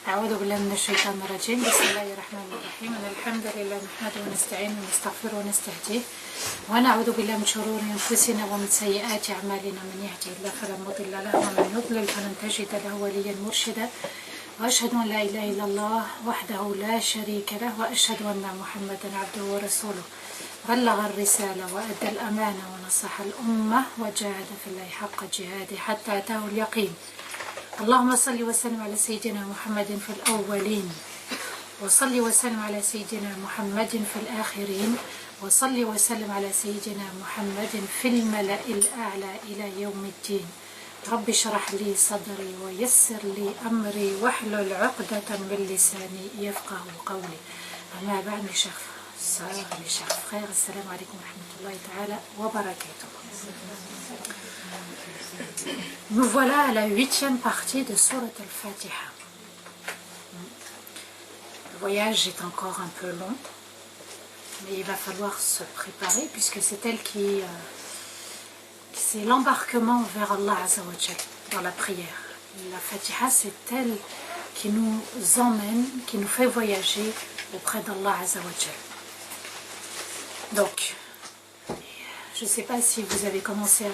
أعوذ بالله من الشيطان الرجيم. بسم الله الرحمن الرحيم. الحمد لله نحمده ونستعينه ونستغفره ونستهديه ونعوذ بالله من شرور أنفسنا ومن سيئات أعمالنا. من يهده الله فلا مضل له ومن يضلل فلن تجد له وليا مرشدا. وأشهد أن لا إله إلا الله وحده لا شريك له وأشهد أن محمدا عبده ورسوله بلغ الرسالة وأدى الأمانة ونصح الأمة وجاهد في الله حق جهاده حتى أتاه اليقين. اللهم صل وسلم على سيدنا محمد في الأولين وصل وسلم على سيدنا محمد في الآخرين وصل وسلم على سيدنا محمد في الملأ الأعلى إلى يوم الدين. رب اشرح لي صدري ويسر لي أمري واحلل عقدة من لساني يفقه قولي. أما بعد mes chers sœurs, mes chers frères, assalamu alaikum wa rahmatullahi ta'ala wa barakatuh. Nous voilà à la 8e partie de Surat al-Fatiha. Le voyage est encore un peu long, mais il va falloir se préparer puisque c'est elle qui... c'est l'embarquement vers Allah Azza wa Jal dans la prière. La Fatiha, c'est elle qui nous emmène, qui nous fait voyager auprès d'Allah Azza wa Jal. Donc, je ne sais pas si vous avez commencé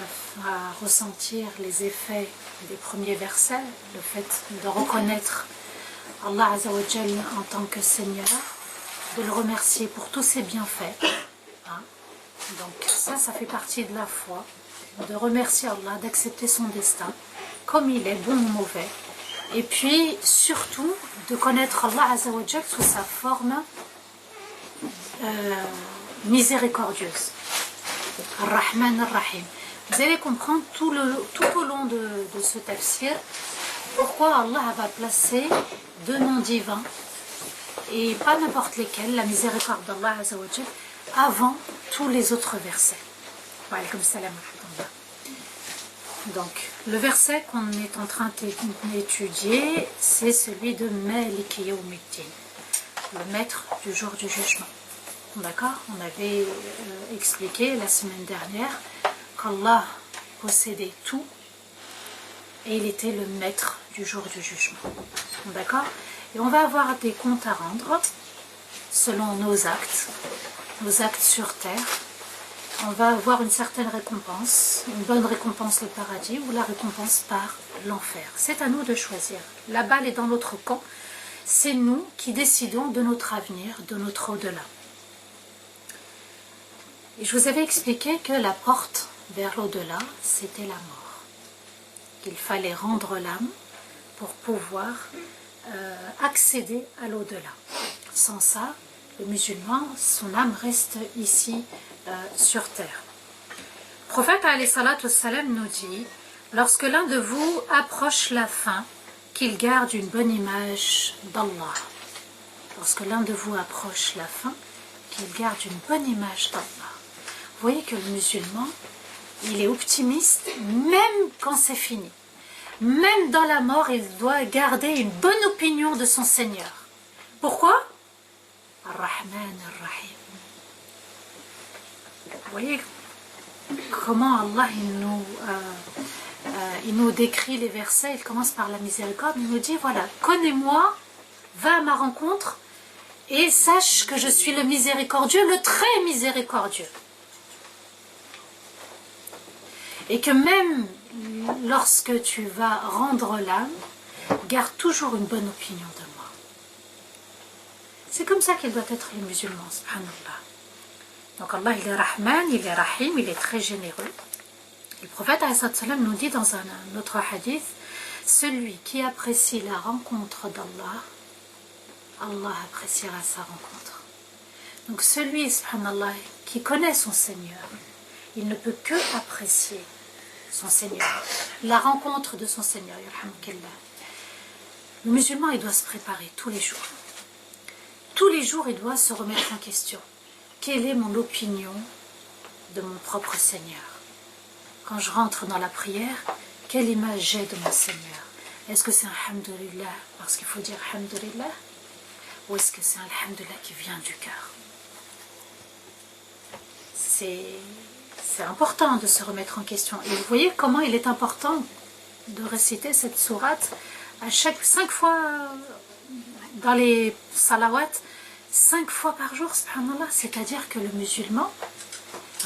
à ressentir les effets des premiers versets, le fait de reconnaître Allah Azza wa Jal en tant que Seigneur, de le remercier pour tous ses bienfaits. Hein? Donc ça fait partie de la foi, de remercier Allah, d'accepter son destin, comme il est, bon ou mauvais. Et puis, surtout, de connaître Allah Azza wa Jal sous sa forme miséricordieuse. Ar-Rahman Ar-Rahim. Vous allez comprendre tout au long de ce tafsir pourquoi Allah va placer deux noms divins et pas n'importe lesquels, la miséricorde d'Allah Azza wa Jal, avant tous les autres versets. Wa alaykoum salam wa rahmatullah. Donc, le verset qu'on est en train d'étudier, c'est celui de Malik Yawmiddin, le maître du jour du jugement. D'accord? On avait expliqué la semaine dernière qu'Allah possédait tout et il était le maître du jour du jugement. D'accord? Et on va avoir des comptes à rendre selon nos actes sur terre. On va avoir une certaine récompense, une bonne récompense, le paradis, ou la récompense par l'enfer. C'est à nous de choisir. La balle est dans notre camp. C'est nous qui décidons de notre avenir, de notre au-delà. Et je vous avais expliqué que la porte vers l'au-delà, c'était la mort. Qu'il fallait rendre l'âme pour pouvoir accéder à l'au-delà. Sans ça, le musulman, son âme reste ici sur terre. Le prophète alayhi salatu wassalam nous dit, lorsque l'un de vous approche la fin, qu'il garde une bonne image d'Allah. Lorsque l'un de vous approche la fin, qu'il garde une bonne image d'Allah. Vous voyez que le musulman, il est optimiste même quand c'est fini. Même dans la mort, il doit garder une bonne opinion de son Seigneur. Pourquoi? Ar-Rahman Ar-Rahim. Vous voyez comment Allah il nous décrit les versets. Il commence par la miséricorde. Il nous dit, voilà, connais-moi, va à ma rencontre et sache que je suis le miséricordieux, le très miséricordieux. Et que même lorsque tu vas rendre l'âme, garde toujours une bonne opinion de moi. C'est comme ça qu'il doit être le musulman, subhanallah. Donc Allah, il est Rahman, il est Rahim, il est très généreux. Le prophète nous dit dans un autre hadith, celui qui apprécie la rencontre d'Allah, Allah appréciera sa rencontre. Donc celui, subhanallah, qui connaît son Seigneur, il ne peut que apprécier son Seigneur, la rencontre de son Seigneur. Le musulman, il doit se préparer tous les jours. Tous les jours, il doit se remettre en question. Quelle est mon opinion de mon propre Seigneur? Quand je rentre dans la prière, quelle image j'ai de mon Seigneur? Est-ce que c'est un Alhamdulillah parce qu'il faut dire Alhamdulillah? Ou est-ce que c'est un Alhamdulillah qui vient du cœur? C'est important de se remettre en question. Et vous voyez comment il est important de réciter cette sourate à chaque 5 fois dans les salawats 5 fois par jour, subhanallah, c'est-à-dire que le musulman,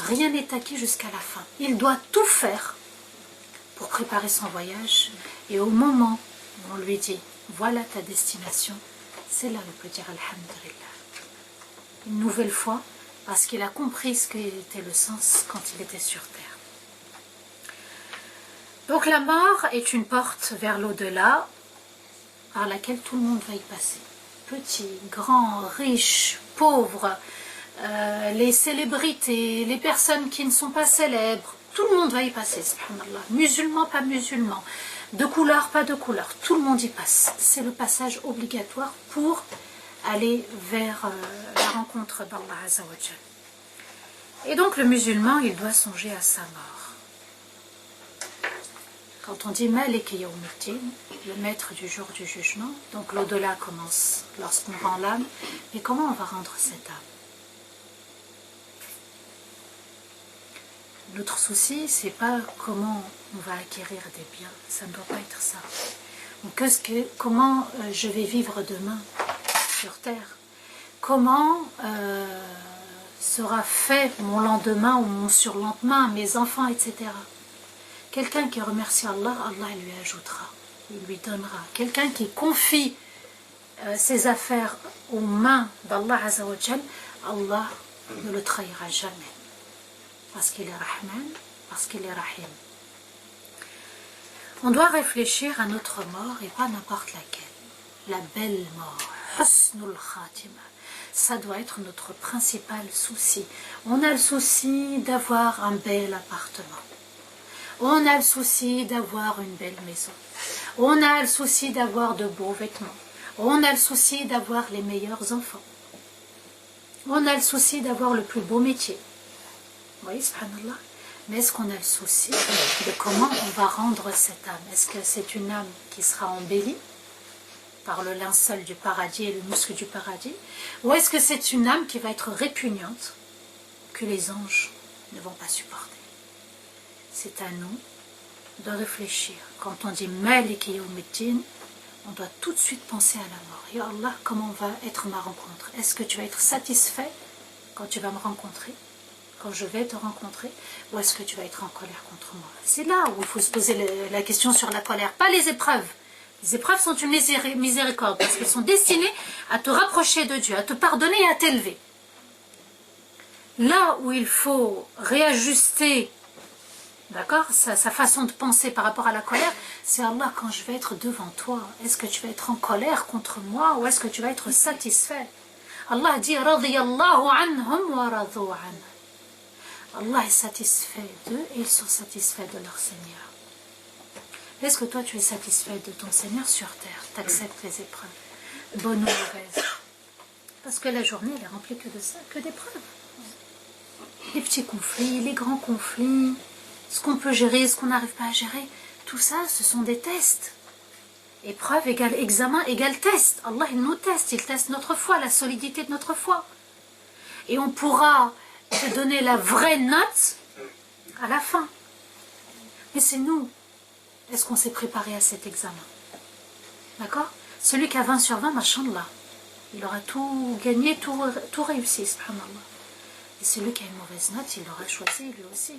rien n'est acquis jusqu'à la fin. Il doit tout faire pour préparer son voyage, et au moment où on lui dit voilà ta destination, c'est là où il peut dire alhamdulillah une nouvelle fois, parce qu'il a compris ce qu'était le sens quand il était sur terre. Donc la mort est une porte vers l'au-delà par laquelle tout le monde va y passer, petit, grand, riche, pauvre, les célébrités, les personnes qui ne sont pas célèbres, tout le monde va y passer, subhanallah. Musulmans, pas musulmans, de couleur, pas de couleur, tout le monde y passe. C'est le passage obligatoire pour aller vers la rencontre d'Allah Azza wa Jal. Et donc le musulman, il doit songer à sa mort. Quand on dit Malik Yawmiddin, le maître du jour du jugement, donc l'au-delà commence lorsqu'on rend l'âme, mais comment on va rendre cette âme? Notre souci, c'est pas comment on va acquérir des biens, ça ne doit pas être ça. Donc, comment je vais vivre demain sur terre? Comment sera fait mon lendemain ou mon surlendemain, mes enfants, etc. Quelqu'un qui remercie Allah, Allah lui ajoutera, il lui donnera. Quelqu'un qui confie ses affaires aux mains d'Allah Azza wa Jal, Allah ne le trahira jamais. Parce qu'il est Rahman, parce qu'il est Rahim. On doit réfléchir à notre mort et pas n'importe laquelle. La belle mort, Husnul Khatima. Ça doit être notre principal souci. On a le souci d'avoir un bel appartement. On a le souci d'avoir une belle maison. On a le souci d'avoir de beaux vêtements. On a le souci d'avoir les meilleurs enfants. On a le souci d'avoir le plus beau métier. Oui, subhanallah. Mais est-ce qu'on a le souci de comment on va rendre cette âme? Est-ce que c'est une âme qui sera embellie par le linceul du paradis et le muscle du paradis? Ou est-ce que c'est une âme qui va être répugnante, que les anges ne vont pas supporter? C'est à nous de réfléchir. Quand on dit Malik Yawmiddin, on doit tout de suite penser à la mort. Ya Allah, comment va être ma rencontre? Est-ce que tu vas être satisfait quand tu vas me rencontrer? Quand je vais te rencontrer, ou est-ce que tu vas être en colère contre moi? C'est là où il faut se poser la question sur la colère, pas les épreuves. Les épreuves sont une miséricorde, parce qu'elles sont destinées à te rapprocher de Dieu, à te pardonner et à t'élever. Là où il faut réajuster, d'accord, sa façon de penser par rapport à la colère, c'est Allah, quand je vais être devant toi, est-ce que tu vas être en colère contre moi, ou est-ce que tu vas être satisfait? Allah dit, radiyallahu anhum wa radu anhu. Allah est satisfait d'eux et ils sont satisfaits de leur Seigneur. Est-ce que toi tu es satisfait de ton Seigneur sur terre? Tu acceptes les épreuves, bonnes ou mauvaises? Parce que la journée elle est remplie que de ça, que d'épreuves. Les petits conflits, les grands conflits, ce qu'on peut gérer, ce qu'on n'arrive pas à gérer, tout ça ce sont des tests. Épreuve égale examen égale test. Allah il nous teste, il teste notre foi, la solidité de notre foi. Et on pourra te donner la vraie note à la fin. Mais c'est nous. Est-ce qu'on s'est préparé à cet examen? D'accord? Celui qui a 20 sur 20, machallah, il aura tout gagné, tout réussi, subhanallah. Et celui qui a une mauvaise note, il aura choisi lui aussi.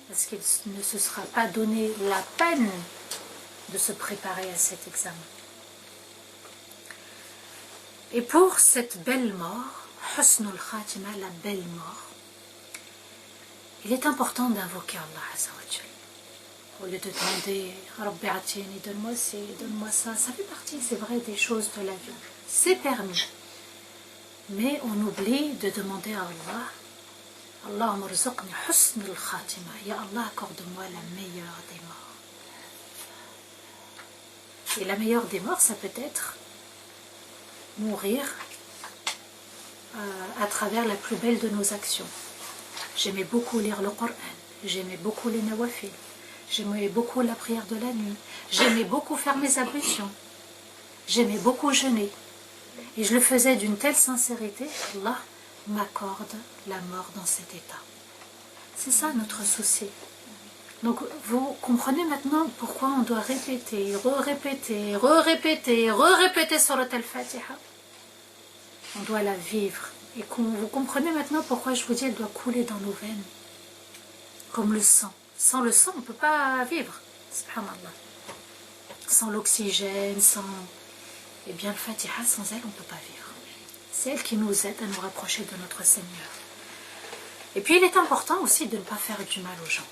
Parce qu'il ne se sera pas donné la peine de se préparer à cet examen. Et pour cette belle mort, Husnul Khatima, la belle mort, il est important d'invoquer Allah Azza wa Jal. Au lieu de demander Rabbi Atini, donne-moi ci, donne-moi ça, ça fait partie, c'est vrai, des choses de la vie. C'est permis. Mais on oublie de demander à Allah, Allahumma rzuqni husnul khatima. Ya Allah, accorde-moi la meilleure des morts. Et la meilleure des morts, ça peut être mourir à travers la plus belle de nos actions. J'aimais beaucoup lire le Coran, j'aimais beaucoup les nawafil, j'aimais beaucoup la prière de la nuit, j'aimais beaucoup faire mes ablutions, j'aimais beaucoup jeûner. Et je le faisais d'une telle sincérité, Allah m'accorde la mort dans cet état. C'est ça notre souci. Donc vous comprenez maintenant pourquoi on doit répéter, répéter Surat al-Fatiha. on doit la vivre. Et vous comprenez maintenant pourquoi je vous dis elle doit couler dans nos veines. Comme le sang. Sans le sang, on ne peut pas vivre. Subhanallah. Sans l'oxygène, sans... Eh bien, le Fatiha, sans elle, on ne peut pas vivre. C'est elle qui nous aide à nous rapprocher de notre Seigneur. Et puis, il est important aussi de ne pas faire du mal aux gens.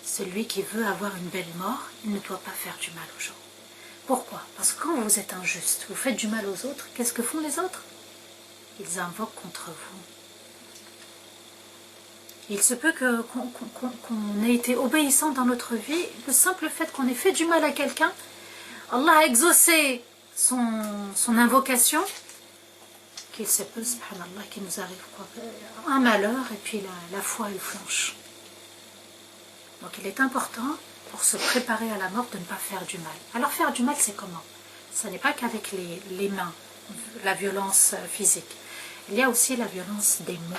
Celui qui veut avoir une belle mort, il ne doit pas faire du mal aux gens. Pourquoi? Parce que quand vous êtes injuste, vous faites du mal aux autres, qu'est-ce que font les autres? Ils invoquent contre vous. Il se peut qu'on ait été obéissant dans notre vie. Le simple fait qu'on ait fait du mal à quelqu'un, Allah a exaucé son invocation, qu'il se peut, subhanallah, qu'il nous arrive un malheur, et puis la foi elle flanche. Donc il est important, pour se préparer à la mort, de ne pas faire du mal. Alors faire du mal, c'est comment? Ce n'est pas qu'avec les mains, la violence physique. Il y a aussi la violence des mots.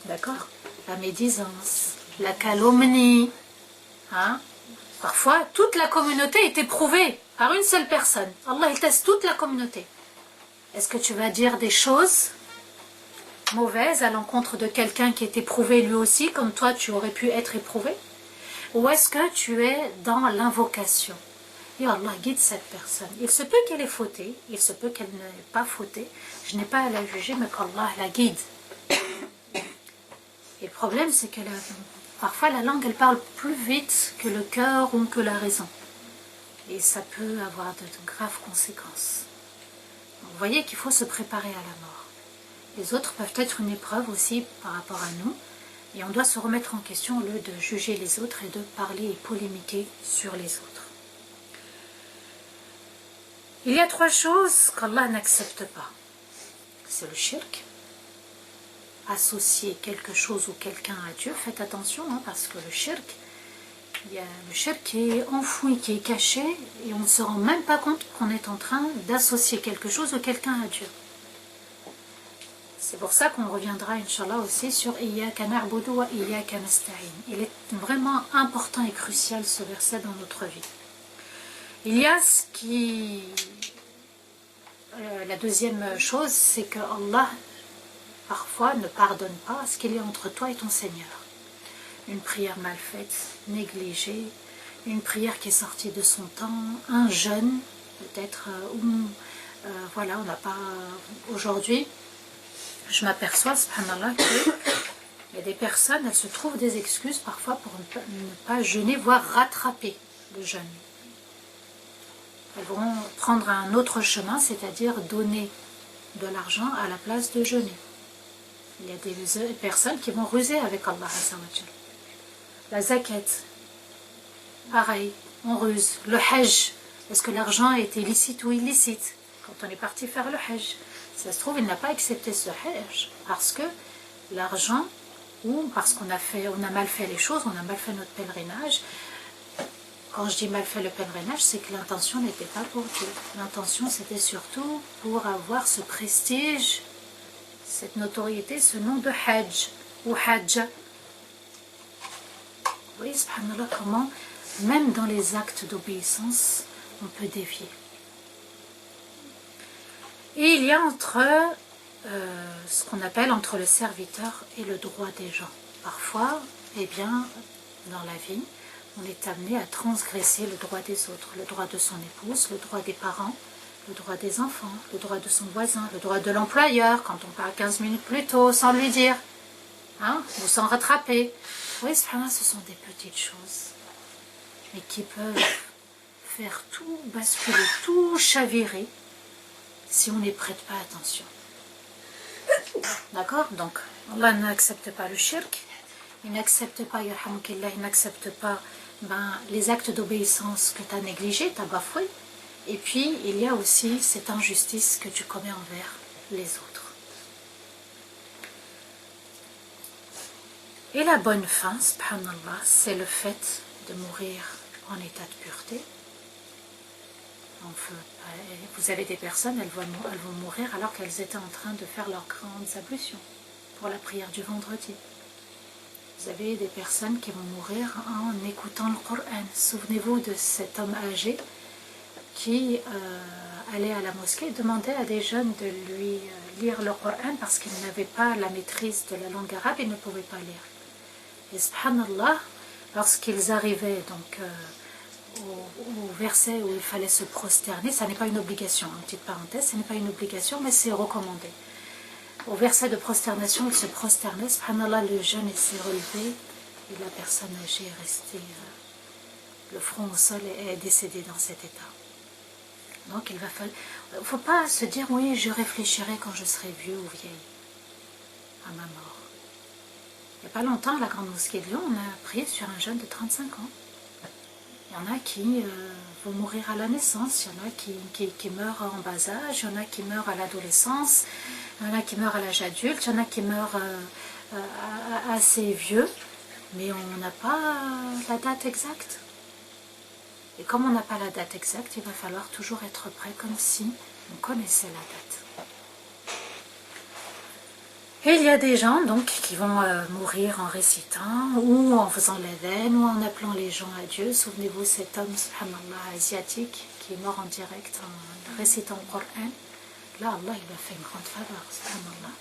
D'accord? La médisance, la calomnie. Hein? Parfois, toute la communauté est éprouvée par une seule personne. Allah, il teste toute la communauté. Est-ce que tu vas dire des choses mauvaises à l'encontre de quelqu'un qui est éprouvé lui aussi, comme toi tu aurais pu être éprouvé? Ou est-ce que tu es dans l'invocation? Et Allah guide cette personne. Il se peut qu'elle ait fauté, il se peut qu'elle n'ait pas fauté. Je n'ai pas à la juger, mais qu'Allah la guide. Et le problème, c'est que parfois la langue, elle parle plus vite que le cœur ou que la raison. Et ça peut avoir de graves conséquences. Donc, vous voyez qu'il faut se préparer à la mort. Les autres peuvent être une épreuve aussi par rapport à nous. Et on doit se remettre en question au lieu de juger les autres et de parler et polémiquer sur les autres. Il y a 3 choses qu'Allah n'accepte pas. C'est le shirk. Associer quelque chose ou quelqu'un à Dieu. Faites attention, hein, parce que le shirk, il y a le shirk qui est enfoui, qui est caché, et on ne se rend même pas compte qu'on est en train d'associer quelque chose ou quelqu'un à Dieu. C'est pour ça qu'on reviendra, Inch'Allah, aussi sur Iyyaka na'budu wa Iyyaka nasta'in. Il est vraiment important et crucial ce verset dans notre vie. Il y a ce qui... la deuxième chose, c'est que Allah, parfois, ne pardonne pas ce qu'il y a entre toi et ton Seigneur. Une prière mal faite, négligée, une prière qui est sortie de son temps, un jeûne, peut-être, voilà, on n'a pas... Aujourd'hui, je m'aperçois, subhanallah, qu'il y a des personnes, elles se trouvent des excuses parfois pour ne pas jeûner, voire rattraper le jeûne. Elles vont prendre un autre chemin, c'est-à-dire donner de l'argent à la place de jeûner. Il y a des personnes qui vont ruser avec Allah Azza wa Jal. La zakat, pareil, on ruse. Le hajj, est-ce que l'argent est licite ou illicite? Quand on est parti faire le hajj, ça se trouve, il n'a pas accepté ce hajj parce que l'argent, ou parce qu'on a mal fait les choses, on a mal fait notre pèlerinage. Quand je dis mal fait le pèlerinage, c'est que l'intention n'était pas pour Dieu. L'intention, c'était surtout pour avoir ce prestige, cette notoriété, ce nom de hajj ou hajja. Vous voyez, subhanallah, comment, même dans les actes d'obéissance, on peut dévier. Et il y a ce qu'on appelle entre le serviteur et le droit des gens. Parfois, eh bien, dans la vie, on est amené à transgresser le droit des autres, le droit de son épouse, le droit des parents, le droit des enfants, le droit de son voisin, le droit de l'employeur, quand on part 15 minutes plus tôt, sans lui dire, hein, ou sans rattraper. Oui, ce sont des petites choses, mais qui peuvent faire tout basculer, tout chavirer, si on n'y prête pas attention. D'accord? Donc, Allah n'accepte pas le shirk, il n'accepte pas, yarhamukillah, il n'accepte pas les actes d'obéissance que tu as négligés, tu as bafoué, et puis il y a aussi cette injustice que tu commets envers les autres. Et la bonne fin, subhanallah, c'est le fait de mourir en état de pureté. Vous avez des personnes, elles vont mourir alors qu'elles étaient en train de faire leur grande ablution pour la prière du vendredi. Vous avez des personnes qui vont mourir en écoutant le Coran. Souvenez-vous de cet homme âgé qui allait à la mosquée, demandait à des jeunes de lui lire le Coran parce qu'ils n'avaient pas la maîtrise de la langue arabe, ils ne pouvaient pas lire. Et subhanallah, lorsqu'ils arrivaient donc au verset où il fallait se prosterner, ça n'est pas une obligation, en petite parenthèse, ce n'est pas une obligation, mais c'est recommandé. Au verset de prosternation, il se prosternait, subhanallah, le jeune s'est relevé et la personne âgée est restée le front au sol et est décédée dans cet état. Donc il ne faut pas se dire oui, je réfléchirai quand je serai vieux ou vieille à ma mort. Il n'y a pas longtemps, à la Grande Mosquée de Lyon, on a prié sur un jeune de 35 ans. Il y en a qui vont mourir à la naissance, il y en a qui meurent en bas âge, il y en a qui meurent à l'adolescence, il y en a qui meurent à l'âge adulte, il y en a qui meurent assez vieux, mais on n'a pas la date exacte. Et comme on n'a pas la date exacte, il va falloir toujours être prêt comme si on connaissait la date. Et il y a des gens donc qui vont mourir en récitant, ou en faisant l'adhan, ou en appelant les gens à Dieu. Souvenez-vous cet homme, subhanallah, asiatique, qui est mort en direct en récitant le Coran. Là, Allah, il a fait une grande faveur, subhanallah.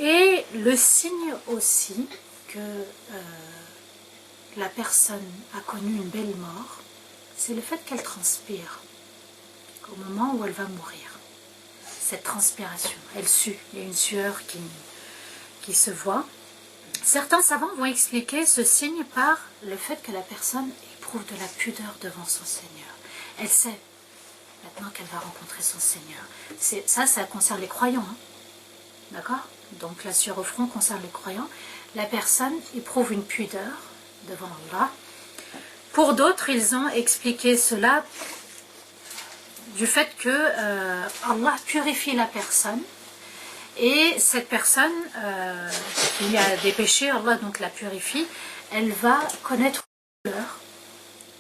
Et le signe aussi que la personne a connu une belle mort, c'est le fait qu'elle transpire au moment où elle va mourir. Cette transpiration, elle sue, il y a une sueur qui se voit. Certains savants vont expliquer ce signe par le fait que la personne éprouve de la pudeur devant son Seigneur. Elle sait maintenant qu'elle va rencontrer son Seigneur. Ça concerne les croyants, hein. D'accord? Donc la sueur au front concerne les croyants. La personne éprouve une pudeur devant Allah. Pour d'autres, ils ont expliqué cela du fait que Allah purifie la personne et cette personne qui a des péchés, Allah donc la purifie, elle va connaître une douleur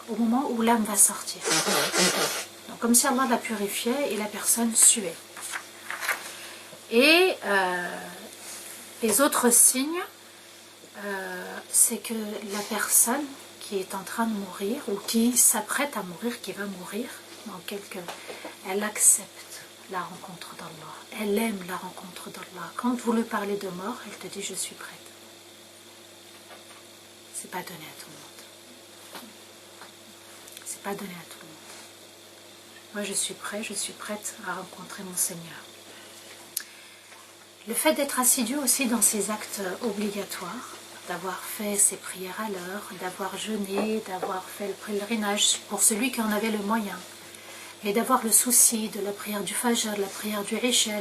au moment où l'âme va sortir. Donc, comme si Allah la purifiait et la personne suait. Et les autres signes, c'est que la personne qui est en train de mourir ou qui s'apprête à mourir, qui va mourir, elle accepte la rencontre d'Allah, elle aime la rencontre d'Allah. Quand vous lui parlez de mort, elle te dit je suis prête. C'est pas donné à tout le monde. C'est pas donné à tout le monde. Moi je suis prêt, je suis prête à rencontrer mon Seigneur. Le fait d'être assidu aussi dans ces actes obligatoires, d'avoir fait ses prières à l'heure, d'avoir jeûné, d'avoir fait le pèlerinage pour celui qui en avait le moyen, et d'avoir le souci de la prière du Fajr, la prière du Isha,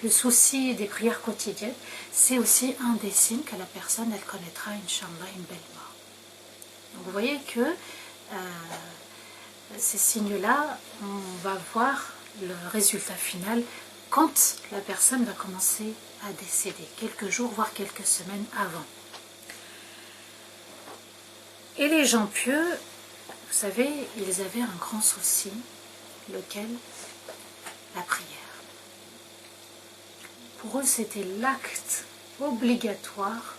le souci des prières quotidiennes, c'est aussi un des signes que la personne, elle connaîtra, Inch'Allah, une belle mort. Donc vous voyez que ces signes-là, on va voir le résultat final quand la personne va commencer à décéder, quelques jours, voire quelques semaines avant. Et les gens pieux, vous savez, ils avaient un grand souci, lequel? La prière. Pour eux, c'était l'acte obligatoire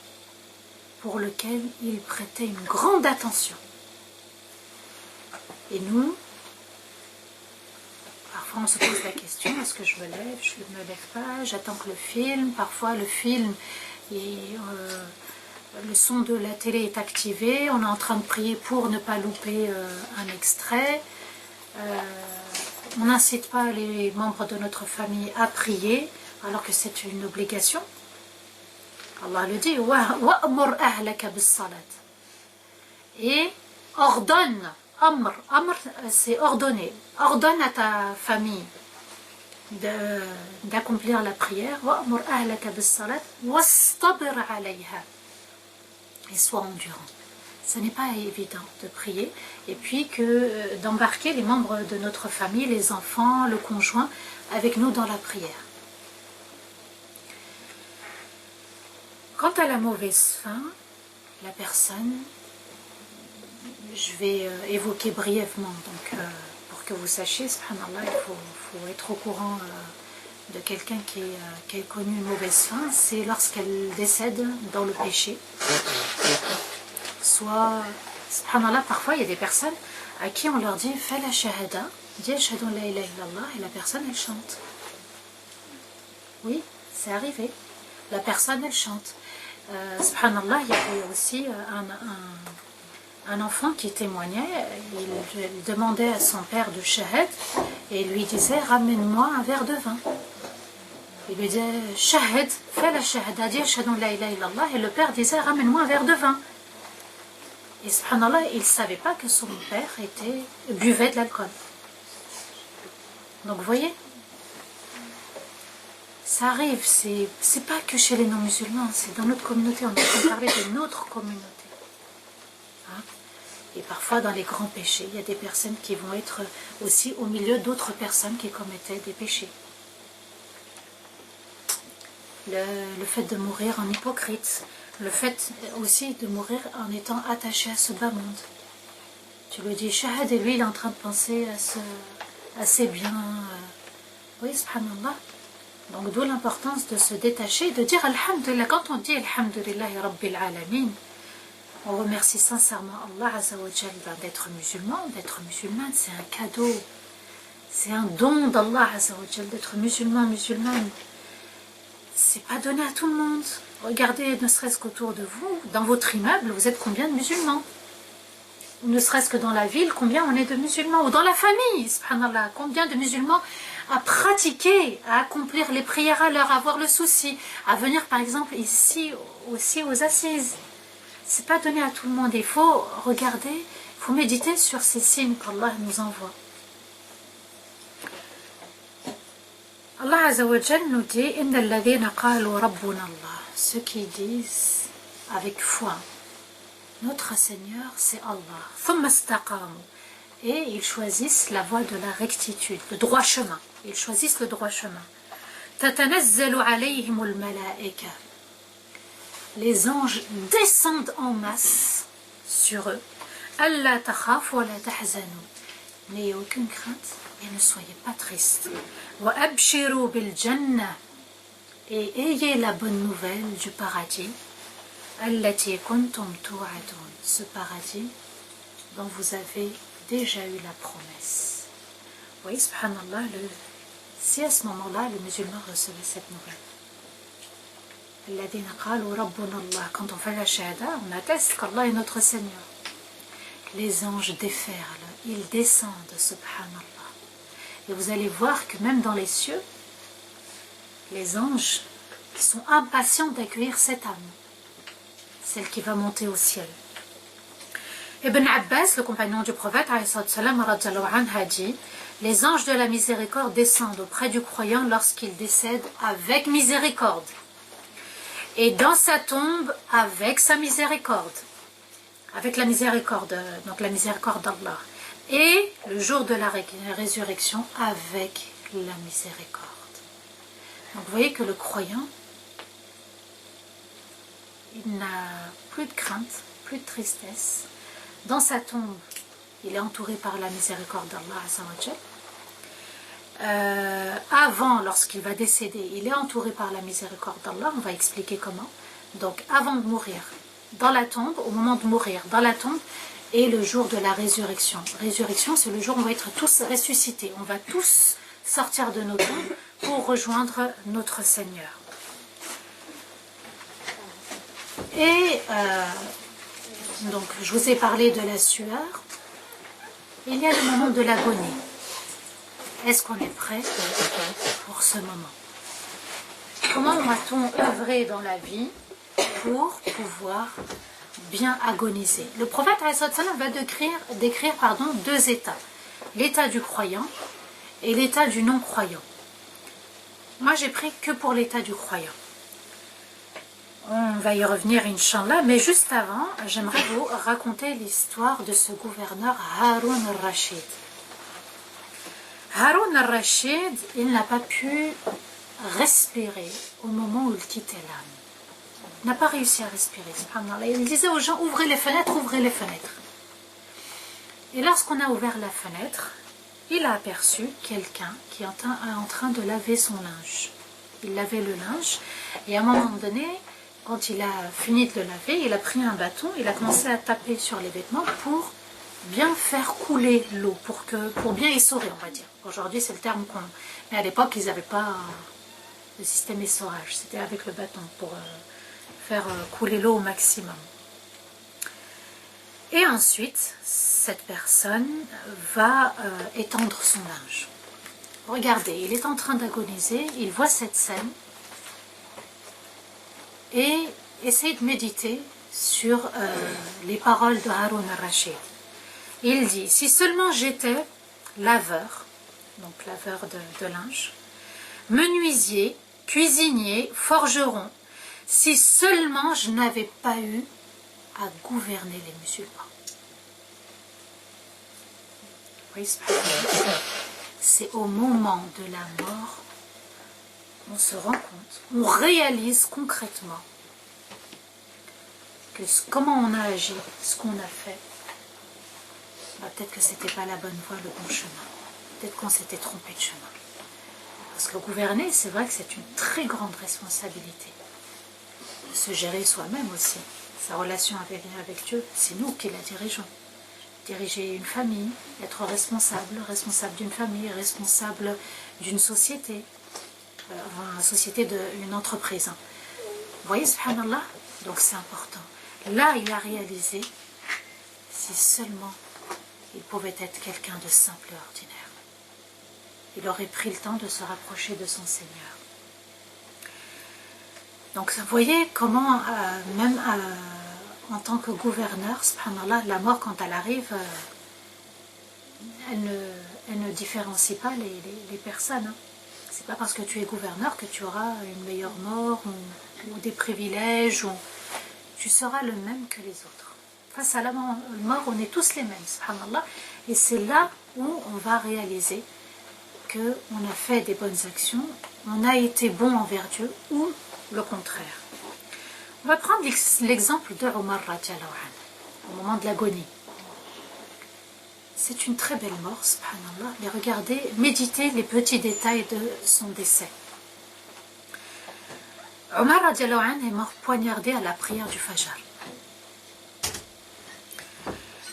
pour lequel ils prêtaient une grande attention. Et nous, parfois on se pose la question, est-ce que je me lève, je ne me lève pas, j'attends que le film, parfois le film, le son de la télé est activé, on est en train de prier pour ne pas louper un extrait, on n'incite pas les membres de notre famille à prier, alors que c'est une obligation. Allah le dit, وَأْمُرْ أَهْلَكَ بِالصَّلَاةِ. Et ordonne, amr, c'est ordonner, ordonne à ta famille d'accomplir la prière, وَأْمُرْ أَهْلَكَ بِالصَّلَاةِ وَاسْتَبِرْ عَلَيْهَا. Et sois endurant. Ce n'est pas évident de prier, et puis que d'embarquer les membres de notre famille, les enfants, le conjoint, avec nous dans la prière. Quant à la mauvaise fin, la personne, je vais évoquer brièvement, donc pour que vous sachiez, subhanallah, il faut être au courant de quelqu'un qui a connu une mauvaise fin, c'est lorsqu'elle décède dans le péché, soit Subhanallah, parfois il y a des personnes à qui on leur dit fais la shahada, dis ashhadu an la ilaha illallah, et la personne elle chante. Oui, c'est arrivé. La personne elle chante. Subhanallah, il y avait aussi un enfant qui témoignait, il demandait à son père de shahad et il lui disait ramène-moi un verre de vin. Il lui disait shahad, fais la shahada, dis ashhadu an la ilaha illallah, et le père disait ramène-moi un verre de vin. Et subhanallah, il ne savait pas que son père buvait de l'alcool. Donc vous voyez, ça arrive, c'est pas que chez les non-musulmans, c'est dans notre communauté, on est en train de parler de notre communauté. Hein? Et parfois dans les grands péchés, il y a des personnes qui vont être aussi au milieu d'autres personnes qui commettaient des péchés. Le fait de mourir en hypocrite, le fait aussi de mourir en étant attaché à ce bas monde. Tu lui dis shahad et lui il est en train de penser à ses biens. Oui, subhanallah. Donc d'où l'importance de se détacher, de dire alhamdulillah. Quand on dit alhamdulillah rabbil alamin, on remercie sincèrement Allah Azza wa Jal d'être musulman. D'être musulmane, c'est un cadeau. C'est un don d'Allah Azza wa Jal d'être musulman, musulmane. C'est pas donné à tout le monde. Regardez, ne serait-ce qu'autour de vous, dans votre immeuble, vous êtes combien de musulmans? Ne serait-ce que dans la ville, combien on est de musulmans? Ou dans la famille, subhanallah, combien de musulmans à pratiquer, à accomplir les prières à l'heure, à avoir le souci, à venir par exemple ici aussi aux assises. C'est pas donné à tout le monde. Il faut regarder, il faut méditer sur ces signes qu'Allah nous envoie. Allah Azza wa Jal nous dit Inna alladhina qalu rabbuna Allah. Ceux qui disent avec foi notre Seigneur c'est Allah. Thumma istaqamu. Et ils choisissent la voie de la rectitude, le droit chemin. Ils choisissent le droit chemin. Tatanazzalu alayhimul malaika. Les anges descendent en masse sur eux. Allah takhafu wa la tahzanu. N'ayez aucune crainte et ne soyez pas tristes. Wa abshiru bil jannah. Et ayez la bonne nouvelle du paradis. Allati kuntum tu'adun. Ce paradis dont vous avez déjà eu la promesse. Oui, subhanallah, si à ce moment-là, le musulman recevait cette nouvelle. Alladhina qalu rabbuna Allah. Quand on fait la shahada, on atteste qu'Allah est notre Seigneur. Les anges déferlent, ils descendent, subhanallah. Et vous allez voir que même dans les cieux, les anges qui sont impatients d'accueillir cette âme, celle qui va monter au ciel. Ibn Abbas, le compagnon du prophète, a dit « Les anges de la miséricorde descendent auprès du croyant lorsqu'il décède avec miséricorde. Et dans sa tombe, avec sa miséricorde. » Avec la miséricorde, donc la miséricorde d'Allah. Et le jour de la résurrection, avec la miséricorde. Donc vous voyez que le croyant, il n'a plus de crainte, plus de tristesse. Dans sa tombe, il est entouré par la miséricorde d'Allah Azza wa Jal. Avant, lorsqu'il va décéder, il est entouré par la miséricorde d'Allah. On va expliquer comment. Donc avant de mourir, dans la tombe, au moment de mourir, dans la tombe, et le jour de la résurrection. Résurrection, c'est le jour où on va être tous ressuscités. On va tous sortir de nos tombes pour rejoindre notre Seigneur. Et donc, je vous ai parlé de la sueur. Il y a le moment de l'agonie. Est-ce qu'on est prêt pour ce moment? Comment va-t-on œuvrer dans la vie pour pouvoir bien agoniser? Le prophète va décrire deux états. L'état du croyant et l'état du non-croyant. Moi, j'ai pris que pour l'état du croyant. On va y revenir, Inch'Allah, mais juste avant, j'aimerais vous raconter l'histoire de ce gouverneur Haroun al-Rachid. Haroun al-Rachid, il n'a pas pu respirer au moment où il quittait l'âme. Il n'a pas réussi à respirer, subhanallah. Il disait aux gens, ouvrez les fenêtres, ouvrez les fenêtres. Et lorsqu'on a ouvert la fenêtre, il a aperçu quelqu'un qui est en train de laver son linge. Il lavait le linge, et à un moment donné, quand il a fini de le laver, il a pris un bâton, il a commencé à taper sur les vêtements pour bien faire couler l'eau, pour bien essorer, on va dire. Aujourd'hui, c'est le terme qu'on... Mais à l'époque, ils n'avaient pas le système essorage. C'était avec le bâton pour faire couler l'eau au maximum. Et ensuite, cette personne va étendre son linge. Regardez, il est en train d'agoniser, il voit cette scène et essaye de méditer sur les paroles de Haroun al-Rachid. Il dit, si seulement j'étais laveur, donc laveur de linge, menuisier, cuisinier, forgeron, si seulement je n'avais pas eu à gouverner les musulmans. Oui, c'est au moment de la mort on se rend compte, on réalise concrètement que comment on a agi, ce qu'on a fait, peut-être que c'était pas la bonne voie, le bon chemin. Peut-être qu'on s'était trompé de chemin. Parce que gouverner, c'est vrai que c'est une très grande responsabilité. Se gérer soi-même aussi. Sa relation avec Dieu, c'est nous qui la dirigeons. Diriger une famille, être responsable d'une famille, responsable d'une société, une société d'une entreprise. Vous voyez, subhanallah, donc c'est important. Là, il a réalisé, si seulement il pouvait être quelqu'un de simple et ordinaire. Il aurait pris le temps de se rapprocher de son Seigneur. Donc vous voyez comment, même en tant que gouverneur, subhanallah, la mort quand elle arrive, elle ne différencie pas les personnes. Hein. C'est pas parce que tu es gouverneur que tu auras une meilleure mort ou des privilèges. Tu seras le même que les autres. Face à la mort, on est tous les mêmes, subhanallah. Et c'est là où on va réaliser qu'on a fait des bonnes actions, on a été bon envers Dieu, ou le contraire. On va prendre l'exemple de Omar radiallahu anhu, au moment de l'agonie. C'est une très belle mort, subhanallah, mais regardez, méditez les petits détails de son décès. Omar radiallahu anhu est mort poignardé à la prière du Fajr.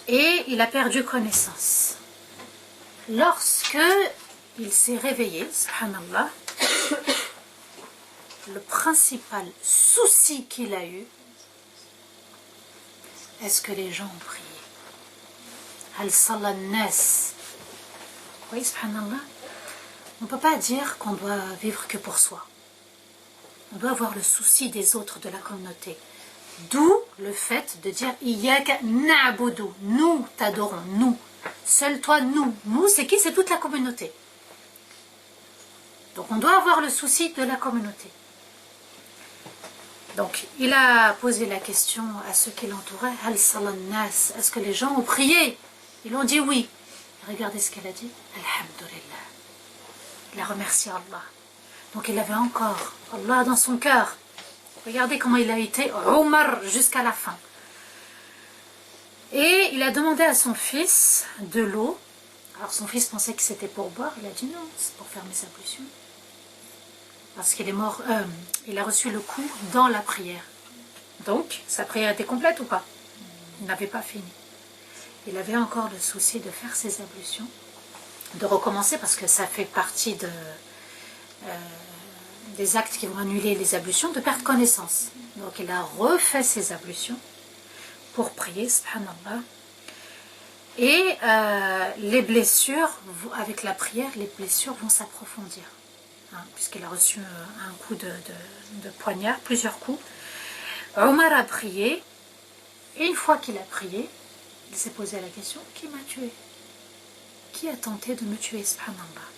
Et il a perdu connaissance. Lorsque il s'est réveillé, subhanallah, le principal souci qu'il a eu, est-ce que les gens ont prié? Al-Salah Nas. Oui, subhanallah. On ne peut pas dire qu'on doit vivre que pour soi. On doit avoir le souci des autres, de la communauté. D'où le fait de dire Iyaka na'budu, nous t'adorons, nous. Seul toi, nous. Nous, c'est qui? C'est toute la communauté. Donc on doit avoir le souci de la communauté. Donc il a posé la question à ceux qui l'entouraient, Al-Salah Nas, est-ce que les gens ont prié? Ils ont dit oui. Regardez ce qu'elle a dit. Alhamdulillah. Il a remercié Allah. Donc il avait encore Allah dans son cœur. Regardez comment il a été Omar jusqu'à la fin. Et il a demandé à son fils de l'eau. Alors son fils pensait que c'était pour boire. Il a dit non, c'est pour faire mes ablutions. Parce qu'il est mort, il a reçu le coup dans la prière. Donc, sa prière était complète ou pas? Il n'avait pas fini. Il avait encore le souci de faire ses ablutions, de recommencer parce que ça fait partie des actes qui vont annuler les ablutions, de perdre connaissance. Donc, il a refait ses ablutions pour prier, subhanallah. Et les blessures, avec la prière, les blessures vont s'approfondir. Puisqu'il a reçu un coup de poignard, plusieurs coups. Omar a prié, et une fois qu'il a prié, il s'est posé la question, qui m'a tué? Qui a tenté de me tuer, subhanallah?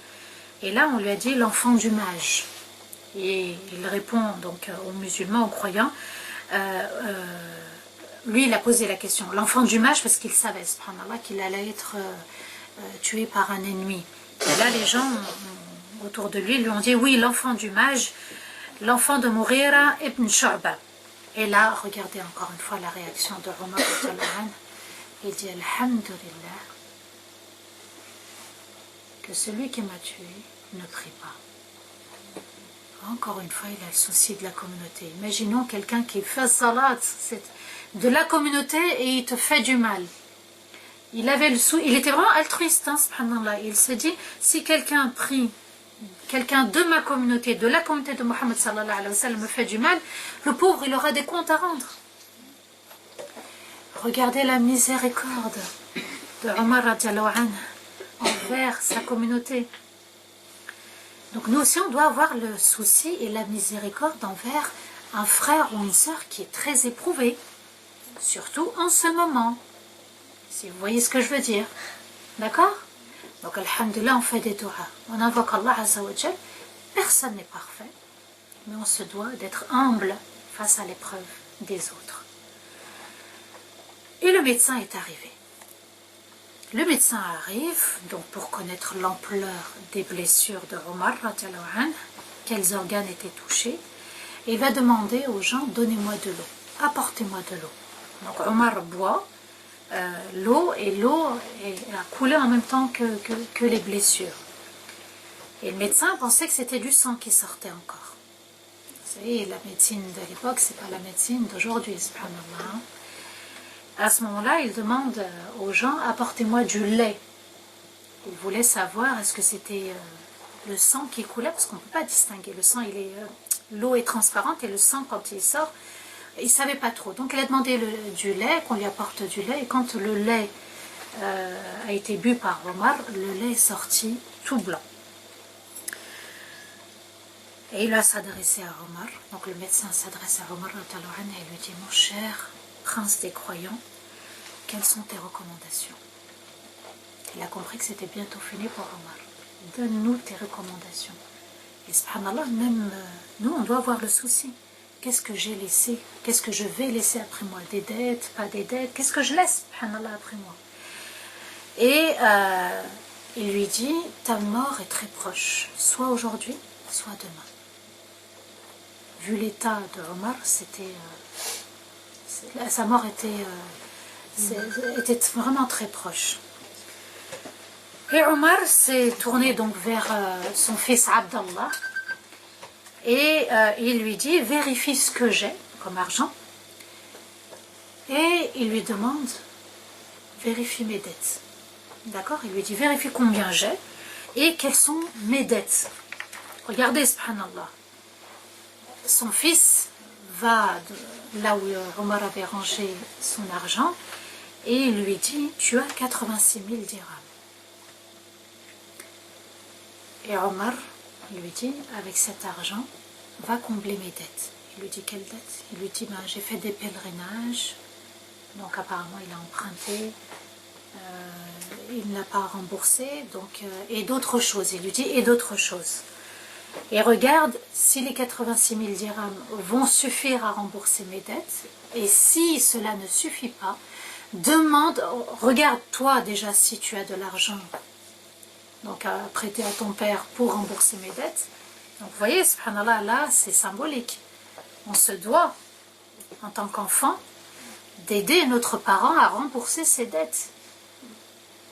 Et là, on lui a dit, l'enfant du mage. Et il répond donc aux musulmans, aux croyants, lui, il a posé la question, l'enfant du mage, parce qu'il savait, subhanallah, qu'il allait être tué par un ennemi. Et là, les gens autour de lui ont dit oui, l'enfant du mage, l'enfant de Mughira ibn Shu'ba. Et là, regardez encore une fois la réaction de Omar. Il dit Alhamdulillah que celui qui m'a tué ne prie pas. Encore une fois, il a le souci de la communauté. Imaginons quelqu'un qui fait salat de la communauté et il te fait du mal. Il était vraiment altruiste, hein, subhanallah. Il se dit, si quelqu'un prie, quelqu'un de ma communauté, de la communauté de Mohammed sallallahu alayhi wa sallam me fait du mal, le pauvre, il aura des comptes à rendre. Regardez la miséricorde de Omar radiallahu anhu envers sa communauté. Donc nous aussi, on doit avoir le souci et la miséricorde envers un frère ou une sœur qui est très éprouvé, surtout en ce moment. Si vous voyez ce que je veux dire. D'accord? Donc, alhamdulillah, on fait des doigts. On invoque Allah Azza wa Jal. Personne n'est parfait. Mais on se doit d'être humble face à l'épreuve des autres. Et le médecin est arrivé. Le médecin arrive, donc pour connaître l'ampleur des blessures de Omar, quels organes étaient touchés, et il va demander aux gens, donnez-moi de l'eau, apportez-moi de l'eau. Donc Omar boit l'eau, et l'eau a coulé en même temps que les blessures. Et le médecin pensait que c'était du sang qui sortait encore. Vous savez, la médecine de l'époque, c'est pas la médecine d'aujourd'hui, subhanallah. À ce moment-là, il demande aux gens, apportez-moi du lait. Il voulait savoir, est-ce que c'était le sang qui coulait, parce qu'on ne peut pas distinguer. Le sang, l'eau est transparente, et le sang, quand il sort, il ne savait pas trop. Donc il a demandé du lait, qu'on lui apporte du lait, et quand le lait a été bu par Omar, le lait est sorti tout blanc. Et il va s'adresser à Omar. Donc le médecin s'adresse à Omar et lui dit, mon cher prince des croyants, quelles sont tes recommandations? Il a compris que c'était bientôt fini pour Omar. Donne-nous tes recommandations. Et subhanallah, même nous, on doit avoir le souci. Qu'est-ce que j'ai laissé? Qu'est-ce que je vais laisser après moi? Des dettes, pas des dettes? Qu'est-ce que je laisse, subhanallah, après moi? Et il lui dit, ta mort est très proche, soit aujourd'hui, soit demain. Vu l'état de Omar, sa mort était vraiment très proche. Et Omar s'est tourné donc vers son fils Abdallah et il lui dit, vérifie ce que j'ai comme argent, et il lui demande, vérifie mes dettes. D'accord? Il lui dit, vérifie combien j'ai et quelles sont mes dettes. Regardez, subhanallah. Son fils va là où Omar avait rangé son argent et il lui dit, tu as 86 000 dirhams. Et Omar lui dit, avec cet argent, va combler mes dettes. Il lui dit, quelles dettes? Il lui dit, ben, j'ai fait des pèlerinages, donc apparemment il a emprunté, il n'a pas remboursé, donc, et d'autres choses. Il lui dit, et d'autres choses. Et regarde si les 86 000 dirhams vont suffire à rembourser mes dettes, et si cela ne suffit pas, demande, regarde-toi déjà si tu as de l'argent donc à prêter à ton père pour rembourser mes dettes. Donc vous voyez, subhanallah, là c'est symbolique. On se doit, en tant qu'enfant, d'aider notre parent à rembourser ses dettes.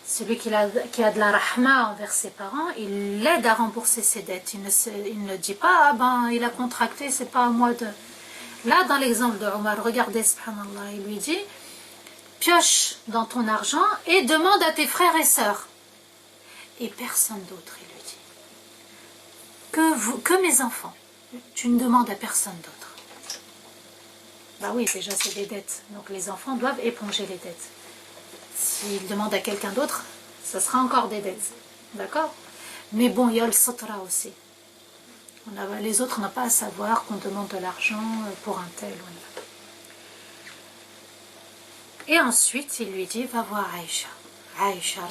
Celui qui a de la rahma envers ses parents, il l'aide à rembourser ses dettes. Il ne dit pas, ah ben il a contracté, c'est pas à moi de... Là, dans l'exemple de Omar, regardez, subhanallah, il lui dit, pioche dans ton argent et demande à tes frères et sœurs. Et personne d'autre, il lui dit. Que mes enfants, tu ne demandes à personne d'autre. Bah oui, déjà c'est des dettes, donc les enfants doivent éponger les dettes. S'ils demandent à quelqu'un d'autre, ça sera encore des dettes. D'accord? Mais bon, il y a le sotra aussi. Les autres n'ont pas à savoir qu'on demande de l'argent pour un tel ou un tel. Et ensuite, il lui dit, va voir Aïcha. Aïcha,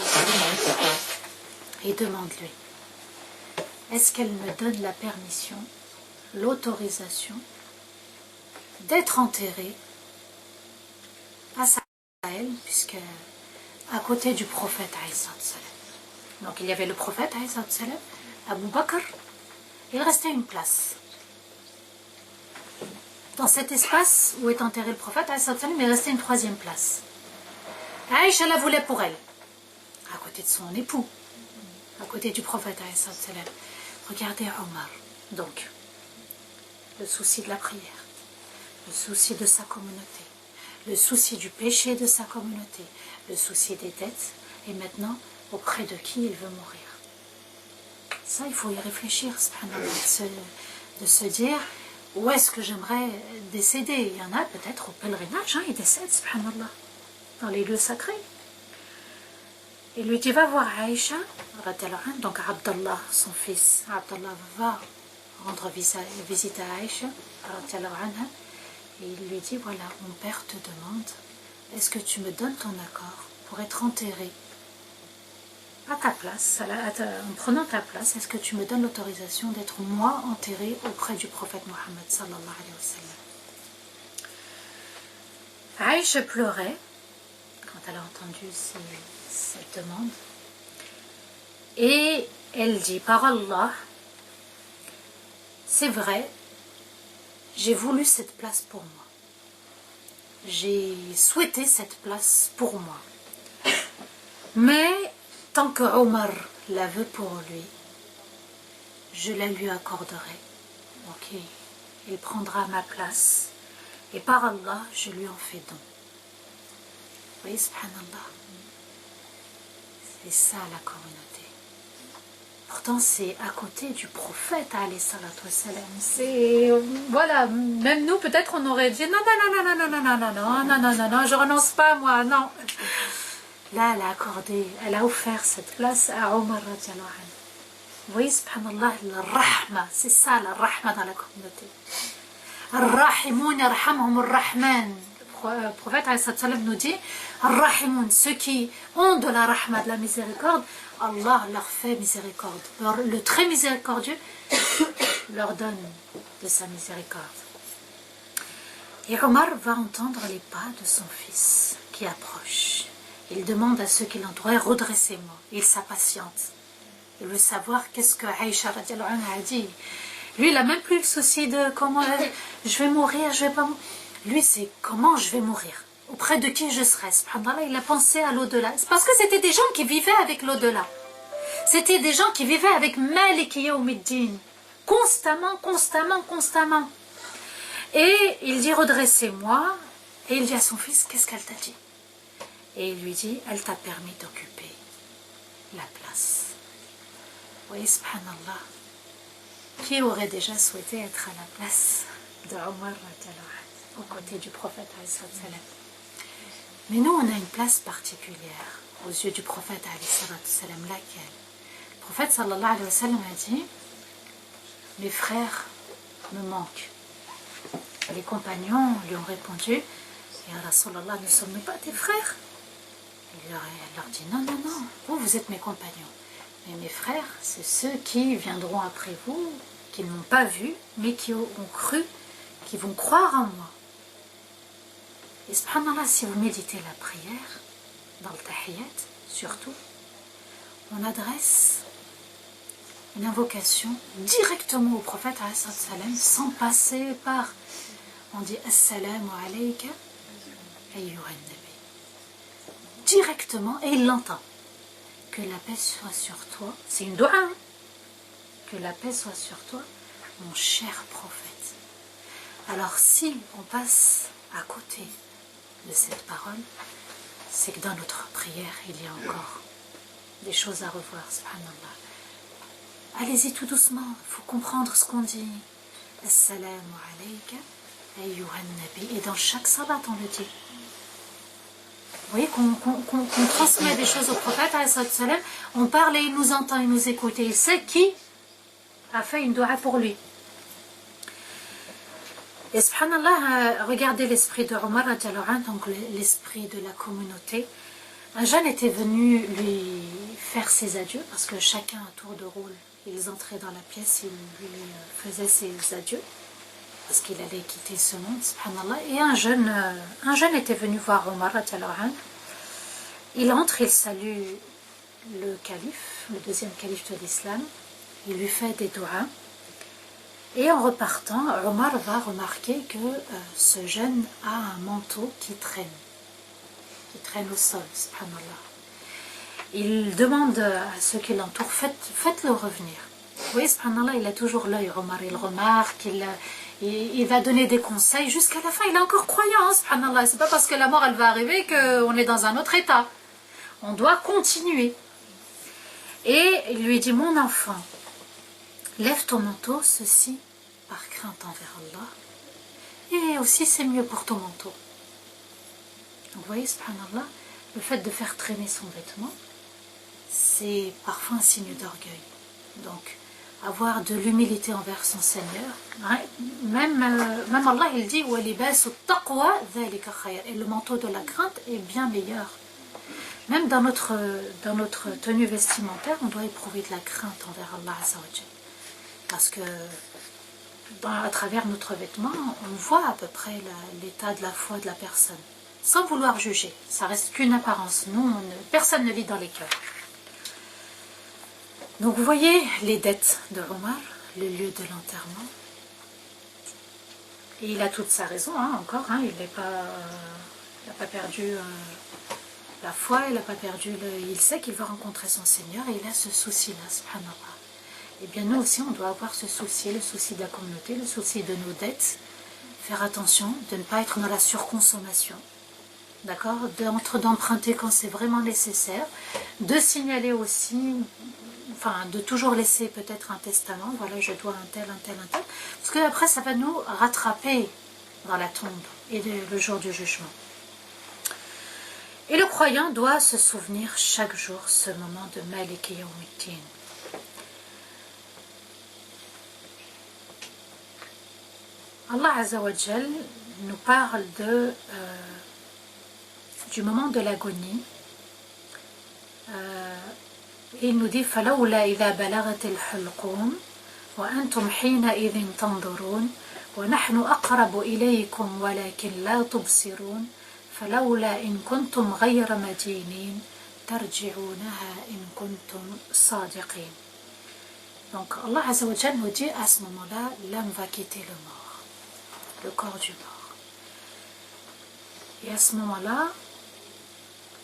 et demande-lui, est-ce qu'elle me donne la permission, l'autorisation d'être enterrée face à elle, puisque à côté du prophète alayhi salam. Donc il y avait le prophète alayhi salam, Abu Bakr, il restait une place. Dans cet espace où est enterré le prophète alayhi salam, il restait une troisième place. Aïcha la voulait pour elle, à côté de son époux, à côté du prophète alayhi salam. Regardez Omar. Donc, le souci de la prière, le souci de sa communauté, le souci du péché de sa communauté, le souci des dettes, et maintenant, auprès de qui il veut mourir. Ça, il faut y réfléchir, subhanallah, de se dire, où est-ce que j'aimerais décéder? Il y en a peut-être au pèlerinage, ils décèdent, subhanallah, dans les lieux sacrés. Il lui dit, va voir Aïcha, donc Abdallah, son fils, Abdallah va rendre visite à Aïcha, et il lui dit, voilà, mon père te demande, est-ce que tu me donnes ton accord pour être enterré à ta place, en prenant ta place, est-ce que tu me donnes l'autorisation d'être moi enterré auprès du prophète Mohammed sallallahu alayhi wa sallam. Aïcha pleurait quand elle a entendu cette demande, et elle dit, par Allah, c'est vrai, j'ai voulu cette place pour moi, j'ai souhaité cette place pour moi, mais tant que Omar la veut pour lui, je la lui accorderai. Donc il prendra ma place, et par Allah, je lui en fais don. Vous voyez, subhanallah, c'est ça la communauté. Pourtant, c'est à côté du prophète, alayhi salatu wassalam. C'est, voilà, même nous, peut-être, on aurait dit, non, je renonce pas, moi, non. Là, elle a accordé, elle a offert cette place à Omar radiallahu anhu. Vous voyez, subhanallah, la rahma, c'est ça la rahma dans la communauté. Ar-Rahimoun yarhamhum ar-Rahman. Le prophète nous dit, Ar-Rahimoun, ceux qui ont de la rahma, de la miséricorde, Allah leur fait miséricorde. Le très miséricordieux leur donne de sa miséricorde. Et Omar va entendre les pas de son fils qui approche. Il demande à ceux qui l'entourent, redressez-moi. Il s'impatiente. Il veut savoir qu'est-ce que Aïcha radiallahu anha a dit. Lui, il n'a même plus le souci de comment je vais mourir, je vais pas mourir. Lui, c'est comment je vais mourir. Auprès de qui je serai. Subhanallah, il a pensé à l'au-delà. C'est parce que c'était des gens qui vivaient avec l'au-delà. C'était des gens qui vivaient avec Malik Yawmiddin. Constamment. Et il dit, redressez-moi. Et il dit à son fils, qu'est-ce qu'elle t'a dit? Et il lui dit, elle t'a permis d'occuper la place. Vous voyez, subhanallah, qui aurait déjà souhaité être à la place de Omar aux côtés du prophète? Mais nous, on a une place particulière aux yeux du prophète, laquelle? Le prophète sallallahu alayhi wa sallam a dit, mes frères me manquent. Les compagnons lui ont répondu, ya Rasulallah, ne sommes-nous pas tes frères? Elle leur dit, non, vous êtes mes compagnons. Mais mes frères, c'est ceux qui viendront après vous, qui ne m'ont pas vu, mais qui ont cru, qui vont croire en moi. Et subhanallah, si vous méditez la prière, dans le tahiyyat, surtout, on adresse une invocation directement au prophète, sans passer par, on dit, Assalamu alayka, ayyuhan nabi. Directement, et il l'entend. Que la paix soit sur toi, c'est une doua, hein? Que la paix soit sur toi, mon cher prophète. Alors si on passe à côté de cette parole, c'est que dans notre prière, il y a encore des choses à revoir, subhanallah. Allez-y tout doucement, il faut comprendre ce qu'on dit. Assalamu alayka, ayyuhan nabi. Et dans chaque salat, on le dit. Vous voyez qu'on transmet des choses au prophète, on parle et il nous entend, il nous écoute. Et il sait qui a fait une doua pour lui. Et subhanallah, regardez l'esprit de Omar, donc l'esprit de la communauté. Un jeune était venu lui faire ses adieux, parce que chacun à tour de rôle, ils entraient dans la pièce, ils lui faisaient ses adieux, parce qu'il allait quitter ce monde, subhanallah. Et un jeune était venu voir Omar, il entre, il salue le calife, le deuxième calife de l'islam, il lui fait des doigts, et en repartant, Omar va remarquer que ce jeune a un manteau qui traîne au sol, subhanallah. Il demande à ceux qui l'entourent, faites-le revenir. Vous voyez, subhanallah, il a toujours l'œil, Omar, il remarque, il va donner des conseils, jusqu'à la fin il est encore croyant, subhanallah. C'est pas parce que la mort elle va arriver qu'on est dans un autre état. On doit continuer. Et il lui dit, mon enfant, lève ton manteau, ceci par crainte envers Allah. Et aussi c'est mieux pour ton manteau. Donc, vous voyez, subhanallah, le fait de faire traîner son vêtement, c'est parfois un signe d'orgueil. Donc, avoir de l'humilité envers son Seigneur. Hein, même Allah, il dit, et le manteau de la crainte est bien meilleur. Même dans notre tenue vestimentaire, on doit éprouver de la crainte envers Allah Azza wa Jal. Parce que à travers notre vêtement, on voit à peu près l'état de la foi de la personne. Sans vouloir juger, ça reste qu'une apparence. Nous, personne ne vit dans les cœurs. Donc vous voyez les dettes de Omar, le lieu de l'enterrement. Et il a toute sa raison, hein, encore, hein, il n'a pas perdu la foi, il n'a pas perdu il sait qu'il va rencontrer son Seigneur et il a ce souci-là, subhanallah. Et bien nous aussi, on doit avoir ce souci, le souci de la communauté, le souci de nos dettes, faire attention de ne pas être dans la surconsommation, d'accord, d'emprunter quand c'est vraiment nécessaire, de signaler aussi, enfin de toujours laisser peut-être un testament, voilà je dois un tel, parce que après ça va nous rattraper dans la tombe et le jour du jugement. Et le croyant doit se souvenir chaque jour ce moment de Malik Yawmiddin. Allah Azza wa Jal nous parle du moment de l'agonie. Et il nous dit فَلَوْلَا إِذَا بَلَغَتِ الْحُلْقُومِ وَأَنْتُمْ حِينَئِذٍ تَنْظُرُونَ وَنَحْنُ أَقْرَبُ إِلَيْكُمْ وَلَكِنْ لَا تُبْصِرُونَ فَلَوْلَا إِنْ كُنْتُمْ غَيْرَ مَدِينِينَ تَرْجِعُونَهَا إِنْ كُنْتُمْ صَادِقِينَ. Donc Allah Azza wa Jal nous dit à ce moment-là, l'âme va quitter le mort, le corps du mort. Et à ce moment-là,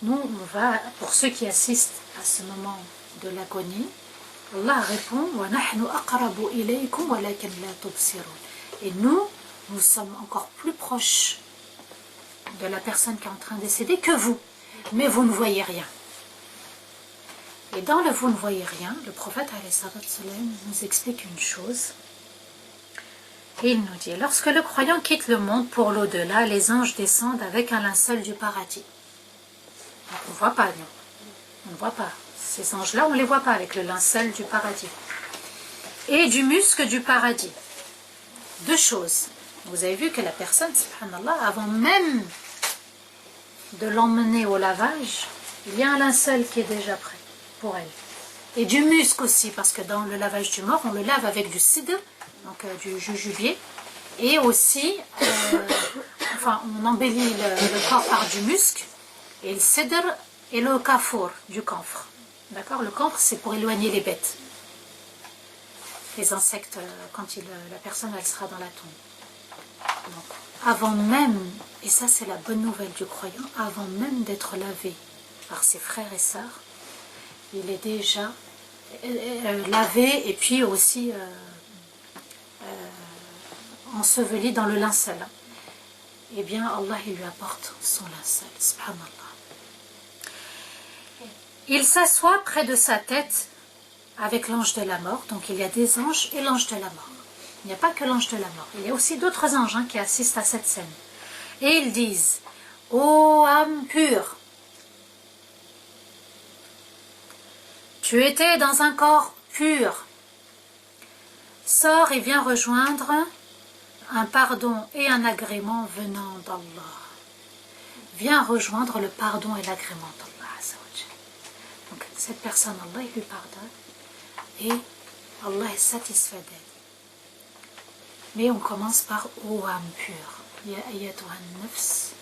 nous, on va, pour ceux qui assistent à ce moment de l'agonie, Allah répond وَنَحْنُ أَقْرَبُ إِلَيْكُمْ وَلَكِنْ لَا تُبْصِرُونَ. Et nous sommes encore plus proches de la personne qui est en train de décéder que vous, mais vous ne voyez rien. Et dans le vous ne voyez rien, le prophète alayhi salatu wassalam nous explique une chose. Et il nous dit, lorsque le croyant quitte le monde pour l'au-delà, les anges descendent avec un linceul du paradis. On ne voit pas, nous. On ne voit pas. Ces anges-là, on ne les voit pas avec le linceul du paradis. Et du musc du paradis. Deux choses. Vous avez vu que la personne, subhanallah, avant même de l'emmener au lavage, il y a un linceul qui est déjà prêt pour elle. Et du musc aussi, parce que dans le lavage du mort, on le lave avec du cidre, donc du jujubier, et aussi, on embellit le corps par du musc, et le cidre et le kafour, du camphre. D'accord? Le camphre, c'est pour éloigner les bêtes, les insectes, quand la personne elle sera dans la tombe. Donc, avant même, et ça c'est la bonne nouvelle du croyant, avant même d'être lavé par ses frères et sœurs, il est déjà lavé et puis aussi enseveli dans le linceul. Eh bien, Allah il lui apporte son linceul, subhanallah. Il s'assoit près de sa tête avec l'ange de la mort. Donc il y a des anges et l'ange de la mort. Il n'y a pas que l'ange de la mort. Il y a aussi d'autres anges qui assistent à cette scène. Et ils disent, ô âme pure, tu étais dans un corps pur. Sors et viens rejoindre un pardon et un agrément venant d'Allah. Viens rejoindre le pardon et l'agrément d'Allah. Donc cette personne, Allah il lui pardonne et Allah est satisfait d'elle. Mais on commence par ô âme pure. Ya ayyatuha an-nafs.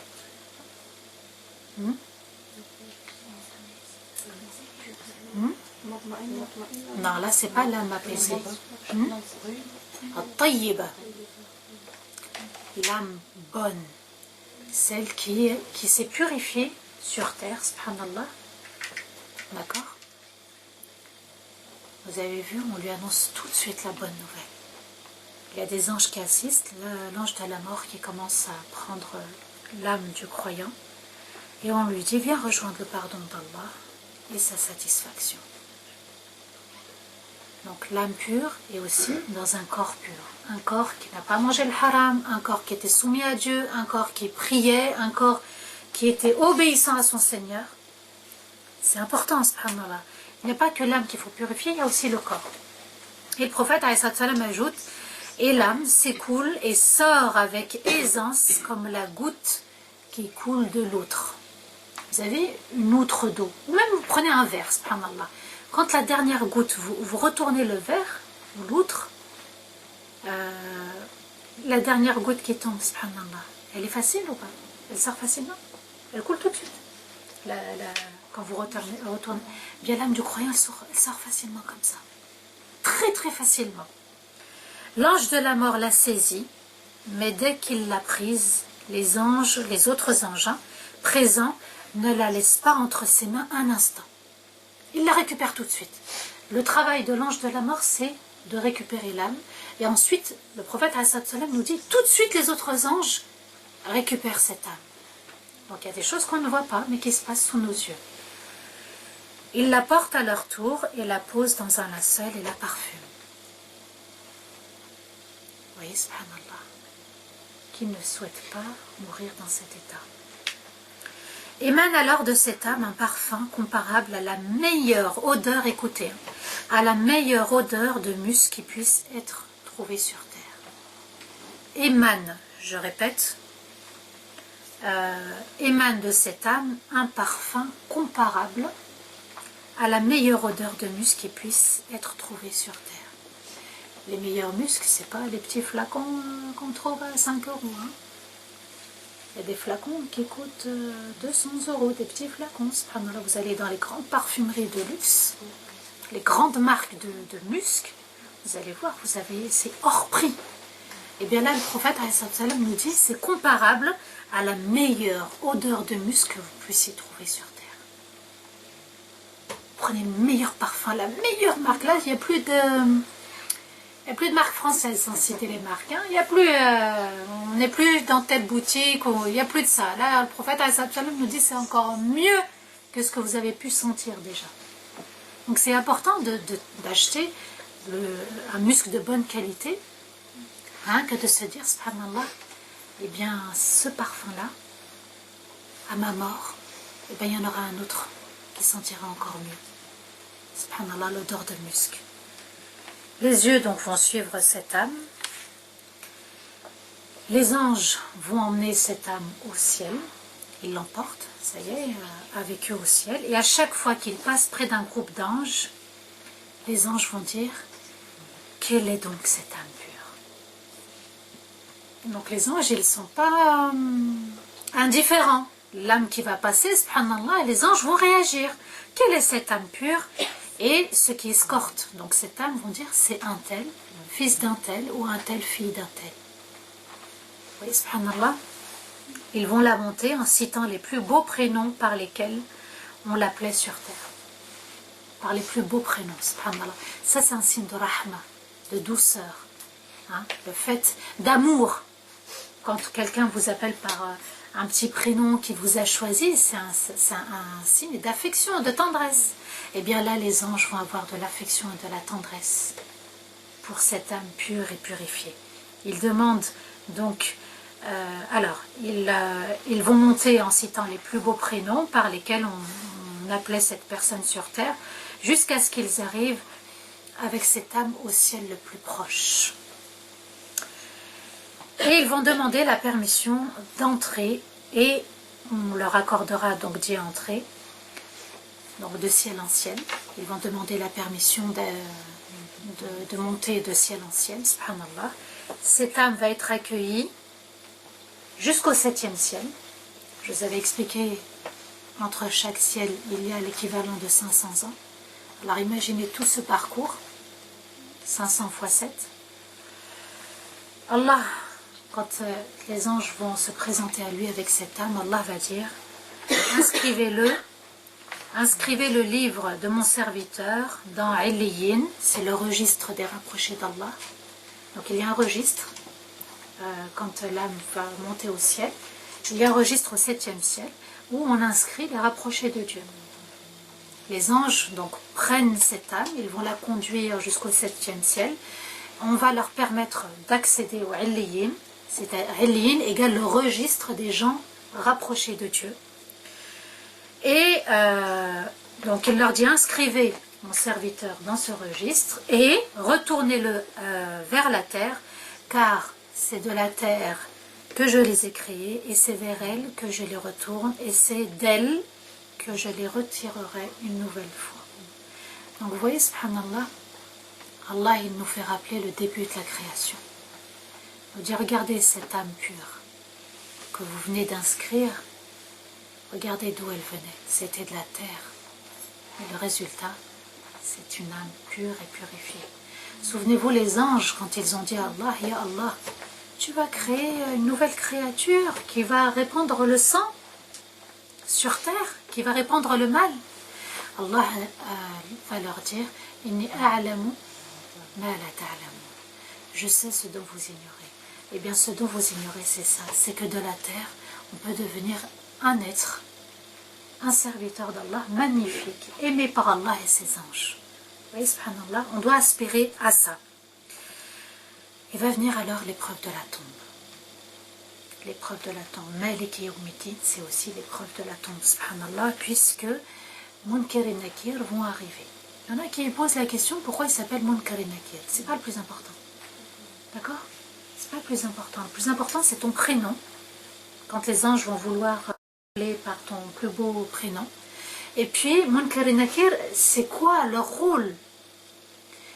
Non, là c'est pas l'âme apaisée. At-tayyiba. L'âme bonne. Celle qui s'est purifiée sur terre, subhanallah. D'accord? Vous avez vu, on lui annonce tout de suite la bonne nouvelle. il y a des anges qui assistent, l'ange de la mort qui commence à prendre l'âme du croyant, et on lui dit, viens rejoindre le pardon d'Allah et sa satisfaction. Donc l'âme pure est aussi dans un corps pur, un corps qui n'a pas mangé le haram, un corps qui était soumis à Dieu, un corps qui priait, un corps qui était obéissant à son Seigneur. C'est important, subhanallah. Il n'y a pas que l'âme qu'il faut purifier, il y a aussi le corps. Et le prophète ajoute, et l'âme s'écoule et sort avec aisance comme la goutte qui coule de l'outre. Vous avez une outre d'eau, ou même vous prenez un verre, subhanallah. Quand la dernière goutte, vous retournez le verre, ou l'outre, la dernière goutte qui tombe, subhanallah, elle est facile ou pas? Elle sort facilement? Elle coule tout de suite. Quand vous retournez, bien l'âme du croyant, elle sort facilement comme ça. Très très facilement. L'ange de la mort l'a saisie, mais dès qu'il l'a prise, les autres anges présents ne la laissent pas entre ses mains un instant. Il la récupère tout de suite. Le travail de l'ange de la mort, c'est de récupérer l'âme. Et ensuite, le prophète nous dit, tout de suite les autres anges récupèrent cette âme. Donc il y a des choses qu'on ne voit pas, mais qui se passent sous nos yeux. Ils la portent à leur tour et la posent dans un linceul et la parfument. Vous voyez, subhanallah, qui ne souhaite pas mourir dans cet état. Émane alors de cette âme un parfum comparable à la meilleure odeur, écoutez, à la meilleure odeur de musc qui puisse être trouvée sur terre. Émane, je répète, émane de cette âme un parfum comparable à la meilleure odeur de musc qui puisse être trouvée sur terre. Les meilleurs muscs, c'est pas les petits flacons qu'on trouve à 5 €. Hein. Il y a des flacons qui coûtent 200 €, des petits flacons. Là, vous allez dans les grandes parfumeries de luxe, les grandes marques de musc, vous allez voir, c'est hors prix. Et bien là, le prophète nous dit, c'est comparable à la meilleure odeur de musc que vous puissiez trouver sur terre. Prenez le meilleur parfum, la meilleure marque. Là, il n'y a plus de marque française, sans citer les marques. Hein. Il y a plus, on n'est plus dans telle boutique, il n'y a plus de ça. Là, le prophète nous dit c'est encore mieux que ce que vous avez pu sentir déjà. Donc c'est important d'acheter un musc de bonne qualité, hein, que de se dire, subhanallah, eh bien ce parfum-là, à ma mort, eh bien, il y en aura un autre qui sentira encore mieux. Subhanallah, l'odeur de musc. Les yeux donc vont suivre cette âme. Les anges vont emmener cette âme au ciel. Ils l'emportent, ça y est, avec eux au ciel. Et à chaque fois qu'ils passent près d'un groupe d'anges, les anges vont dire, quelle est donc cette âme pure? Donc les anges, ils ne sont pas indifférents. L'âme qui va passer, subhanallah, et les anges vont réagir. Quelle est cette âme pure? Et ceux qui escortent donc cette âme vont dire c'est un tel, fils d'un tel, ou un tel, fille d'un tel. Vous voyez, subhanallah, ils vont la monter en citant les plus beaux prénoms par lesquels on l'appelait sur terre. Par les plus beaux prénoms, subhanallah. Ça, c'est un signe de rahma, de douceur. Hein, le fait d'amour. Quand quelqu'un vous appelle par un petit prénom qu'il vous a choisi, c'est un signe d'affection, de tendresse. Et bien là, les anges vont avoir de l'affection et de la tendresse pour cette âme pure et purifiée. Ils demandent donc, ils vont monter en citant les plus beaux prénoms par lesquels on appelait cette personne sur terre, jusqu'à ce qu'ils arrivent avec cette âme au ciel le plus proche. Et ils vont demander la permission d'entrer, et on leur accordera donc d'y entrer, donc de ciel en ciel. Ils vont demander la permission de monter de ciel en ciel, subhanallah. Cette âme va être accueillie jusqu'au 7e ciel. Je vous avais expliqué, entre chaque ciel, il y a l'équivalent de 500 ans. Alors imaginez tout ce parcours, 500 fois 7. Allah, quand les anges vont se présenter à lui avec cette âme, Allah va dire, inscrivez le livre de mon serviteur dans Illiyin, c'est le registre des rapprochés d'Allah. Donc il y a un registre, quand l'âme va monter au ciel, il y a un registre au 7e ciel, où on inscrit les rapprochés de Dieu. Les anges donc prennent cette âme, ils vont la conduire jusqu'au 7e ciel, on va leur permettre d'accéder au Illiyin, c'est-à-dire Illiyin égale le registre des gens rapprochés de Dieu. Et donc il leur dit inscrivez mon serviteur dans ce registre et retournez-le vers la terre, car c'est de la terre que je les ai créés et c'est vers elle que je les retourne et c'est d'elle que je les retirerai une nouvelle fois. Donc vous voyez, subhanallah, Allah il nous fait rappeler le début de la création. Il nous dit regardez cette âme pure que vous venez d'inscrire, regardez d'où elle venait, c'était de la terre. Et le résultat, c'est une âme pure et purifiée. Souvenez-vous les anges quand ils ont dit à Allah, ya Allah, tu vas créer une nouvelle créature qui va répandre le sang sur terre, qui va répandre le mal. Allah va leur dire, inni a'lamu ma la ta'lamun. Je sais ce dont vous ignorez. Eh bien ce dont vous ignorez c'est ça, c'est que de la terre on peut devenir un être, un serviteur d'Allah magnifique, aimé par Allah et ses anges. Vous voyez, subhanallah, on doit aspirer à ça. Et va venir alors l'épreuve de la tombe. L'épreuve de la tombe, Maliki Yawmiddin, c'est aussi l'épreuve de la tombe, subhanallah, puisque Munkar et Nakir vont arriver. Il y en a qui posent la question pourquoi il s'appelle Munkar et Nakir. C'est pas le plus important. D'accord? C'est pas le plus important. Le plus important, c'est ton prénom. Quand les anges vont vouloir appeler par ton plus beau prénom. Et puis, Munkar et Nakir, c'est quoi leur rôle?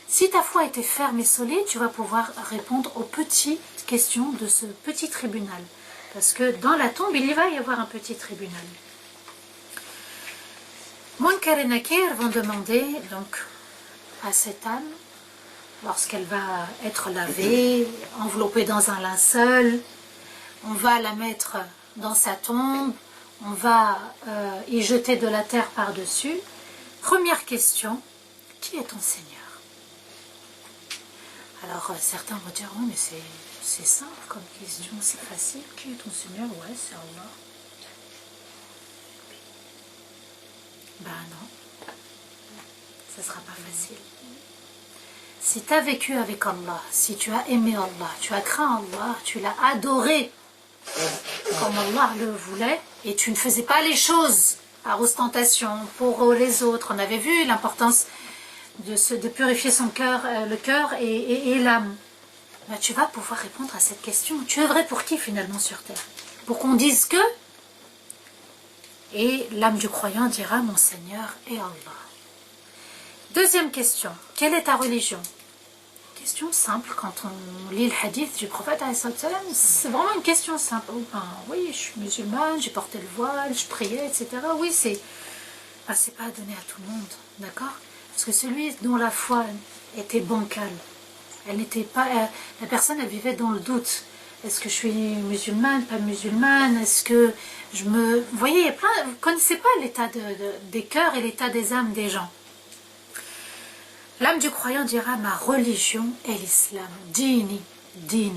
Si ta foi était ferme et solide, tu vas pouvoir répondre aux petites questions de ce petit tribunal. Parce que dans la tombe, il va y avoir un petit tribunal. Munkar et Nakir vont demander donc à cette âme, lorsqu'elle va être lavée, enveloppée dans un linceul, on va la mettre dans sa tombe, on va y jeter de la terre par-dessus. Première question, qui est ton Seigneur? Alors certains vont dire, oui mais c'est simple comme question, c'est facile. Qui est ton Seigneur? Ouais, c'est Allah. Ben non, ça ne sera pas facile. Si tu as vécu avec Allah, si tu as aimé Allah, tu as craint Allah, tu l'as adoré comme Allah le voulait, et tu ne faisais pas les choses par ostentation pour les autres. On avait vu l'importance de purifier son cœur, le cœur et l'âme. Ben, tu vas pouvoir répondre à cette question. Tu œuvrais pour qui finalement sur terre? Pour qu'on dise que? Et l'âme du croyant dira, mon Seigneur est Allah. Deuxième question, quelle est ta religion? Question simple, quand on lit le hadith du prophète, c'est vraiment une question simple. Oh, ben, oui, je suis musulmane, j'ai porté le voile, je priais, etc. Oui, c'est pas donné à tout le monde, d'accord? Parce que celui dont la foi était bancale, elle n'était pas, la personne, elle vivait dans le doute. Est-ce que je suis musulmane, pas musulmane? Est-ce que je me... Vous voyez, il y a plein... Vous ne connaissez pas l'état des cœurs et l'état des âmes des gens. L'âme du croyant dira, ma religion est l'islam. Dini, din,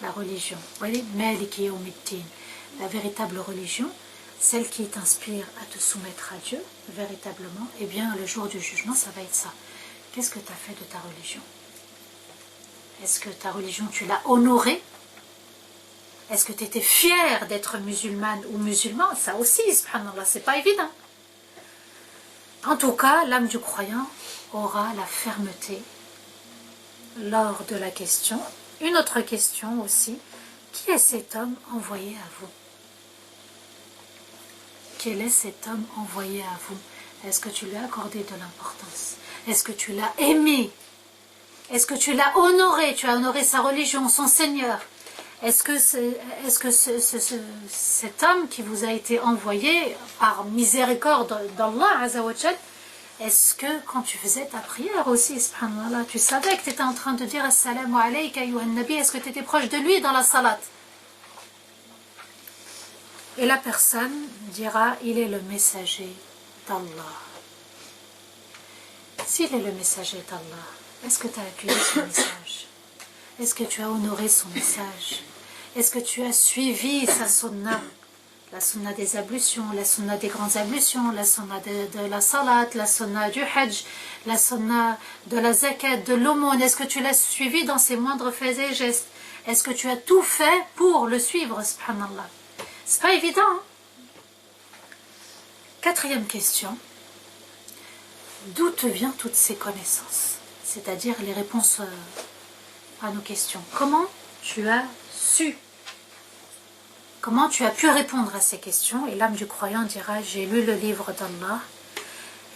la religion. Vous voyez, Maliki Yawmiddin, la véritable religion, celle qui t'inspire à te soumettre à Dieu, véritablement, eh bien, le jour du jugement, ça va être ça. Qu'est-ce que tu as fait de ta religion? Est-ce que ta religion, tu l'as honorée? Est-ce que tu étais fière d'être musulmane ou musulman? Ça aussi, subhanallah, c'est pas évident. En tout cas, l'âme du croyant aura la fermeté lors de la question. Une autre question aussi, qui est cet homme envoyé à vous? Quel est cet homme envoyé à vous? Est-ce que tu lui as accordé de l'importance? Est-ce que tu l'as aimé? Est-ce que tu l'as honoré? Tu as honoré sa religion, son Seigneur? Est-ce que cet homme qui vous a été envoyé par miséricorde d'Allah Azzawajal, est-ce que quand tu faisais ta prière aussi, subhanallah, tu savais que tu étais en train de dire Assalamu alayka ayyuhan nabi, est-ce que tu étais proche de lui dans la salat? Et la personne dira, il est le messager d'Allah. S'il est le messager d'Allah, est-ce que tu as accueilli ce message? Est-ce que tu as honoré son message? Est-ce que tu as suivi sa sunna? La sunna des ablutions, la sunna des grandes ablutions, la sunna de la salat, la sunna du hajj, la sunna de la zakat, de l'aumône. Est-ce que tu l'as suivi dans ses moindres faits et gestes? Est-ce que tu as tout fait pour le suivre, subhanallah? C'est pas évident, hein? Quatrième question. D'où te viennent toutes ces connaissances? C'est-à-dire les réponses à nos questions. Comment tu as su? Comment tu as pu répondre à ces questions? Et l'âme du croyant dira, j'ai lu le livre d'Allah,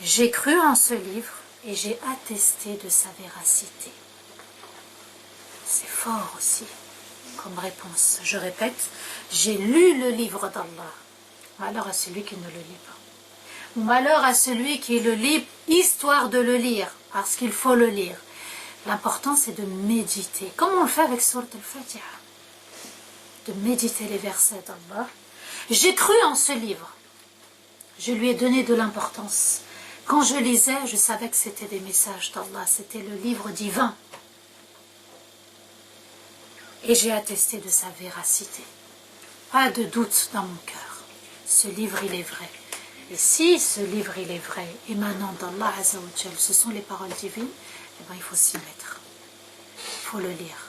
j'ai cru en ce livre et j'ai attesté de sa véracité. C'est fort aussi comme réponse. Je répète, j'ai lu le livre d'Allah. Malheur à celui qui ne le lit pas. Ou malheur à celui qui le lit histoire de le lire, parce qu'il faut le lire. L'important c'est de méditer, comme on le fait avec Sourate al-Fatiha. De méditer les versets d'Allah. J'ai cru en ce livre. Je lui ai donné de l'importance. Quand je lisais, je savais que c'était des messages d'Allah. C'était le livre divin. Et j'ai attesté de sa véracité. Pas de doute dans mon cœur. Ce livre, il est vrai. Et si ce livre, il est vrai, émanant d'Allah Azza wa Jal, ce sont les paroles divines, eh bien, il faut s'y mettre. Il faut le lire.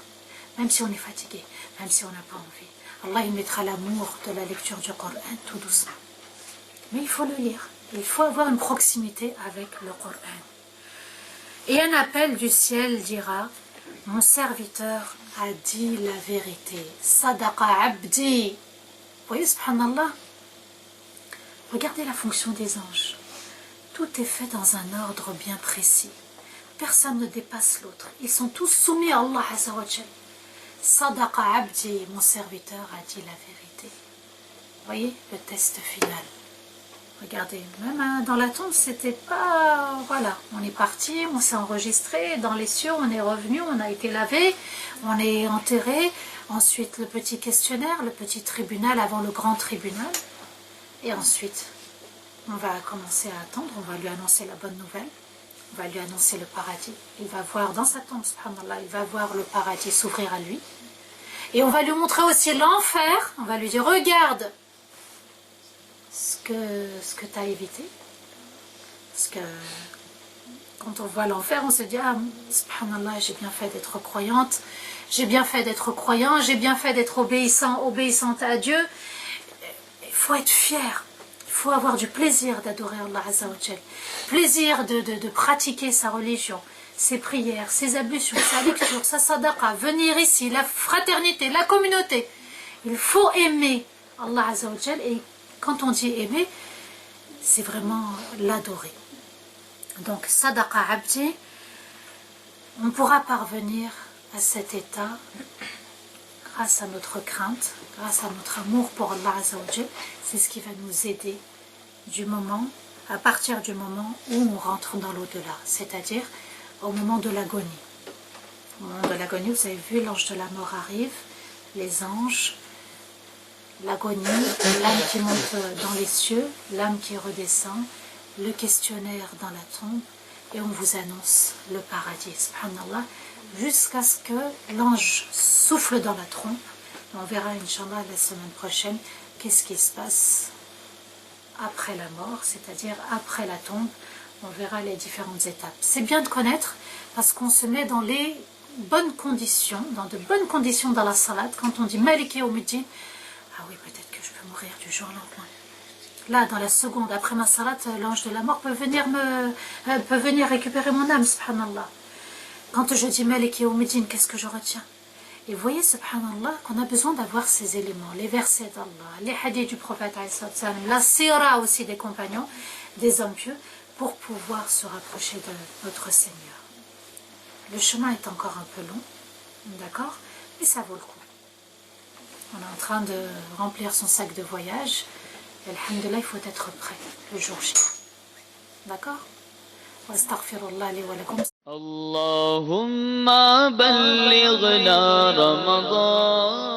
Même si on est fatigué, même si on n'a pas envie. Allah, il mettra l'amour de la lecture du Coran tout doucement. Mais il faut le lire. Il faut avoir une proximité avec le Coran. Et un appel du ciel dira, mon serviteur a dit la vérité. Sadaqa abdi. Vous voyez, subhanallah. Regardez la fonction des anges. Tout est fait dans un ordre bien précis. Personne ne dépasse l'autre. Ils sont tous soumis à Allah Azza wa Jal. Sadaqa abdi, mon serviteur a dit la vérité. Vous voyez, le test final. Regardez, même dans la tombe, c'était pas... Voilà, on est parti, on s'est enregistré, dans les cieux, on est revenu, on a été lavé, on est enterré. Ensuite, le petit questionnaire, le petit tribunal avant le grand tribunal. Et ensuite, on va commencer à attendre, on va lui annoncer la bonne nouvelle. On va lui annoncer le paradis. Il va voir dans sa tombe, subhanallah, il va voir le paradis s'ouvrir à lui. Et on va lui montrer aussi l'enfer. On va lui dire, regarde ce que tu as évité. Parce que quand on voit l'enfer, on se dit, ah, subhanallah, j'ai bien fait d'être croyante. J'ai bien fait d'être croyant. J'ai bien fait d'être obéissante à Dieu. Il faut être fier. Il faut avoir du plaisir d'adorer Allah Azza wa Jal. Plaisir de pratiquer sa religion, ses prières, ses ablutions, sa lecture, sa sadaqa, venir ici, la fraternité, la communauté. Il faut aimer Allah Azza wa Jal. Et quand on dit aimer, c'est vraiment l'adorer. Donc, sadaqa abdi, on pourra parvenir à cet état grâce à notre crainte, grâce à notre amour pour Allah Azza wa Jal. C'est ce qui va nous aider à partir du moment où on rentre dans l'au-delà, c'est-à-dire au moment de l'agonie. Au moment de l'agonie, vous avez vu, l'ange de la mort arrive, les anges, l'agonie, l'âme qui monte dans les cieux, l'âme qui redescend, le questionnaire dans la tombe, et on vous annonce le paradis, subhanallah, jusqu'à ce que l'ange souffle dans la trompe. On verra, Inch'Allah, la semaine prochaine, qu'est-ce qui se passe après la mort, c'est-à-dire après la tombe. On verra les différentes étapes. C'est bien de connaître, parce qu'on se met dans les bonnes conditions, dans de bonnes conditions dans la salade. Quand on dit Maliki Yawmiddin, ah oui, peut-être que je peux mourir du jour au lendemain. Là, dans la seconde, après ma salade, l'ange de la mort peut venir récupérer mon âme, subhanallah. Quand je dis Maliki Yawmiddin, qu'est-ce que je retiens? Et vous voyez, subhanallah, qu'on a besoin d'avoir ces éléments, les versets d'Allah, les hadiths du prophète, la sira aussi des compagnons, des hommes pieux, pour pouvoir se rapprocher de notre Seigneur. Le chemin est encore un peu long, d'accord? Mais ça vaut le coup. On est en train de remplir son sac de voyage. Et alhamdulillah, il faut être prêt le jour J. D'accord? Astaghfirullah li wa lakum. اللهم بلغنا رمضان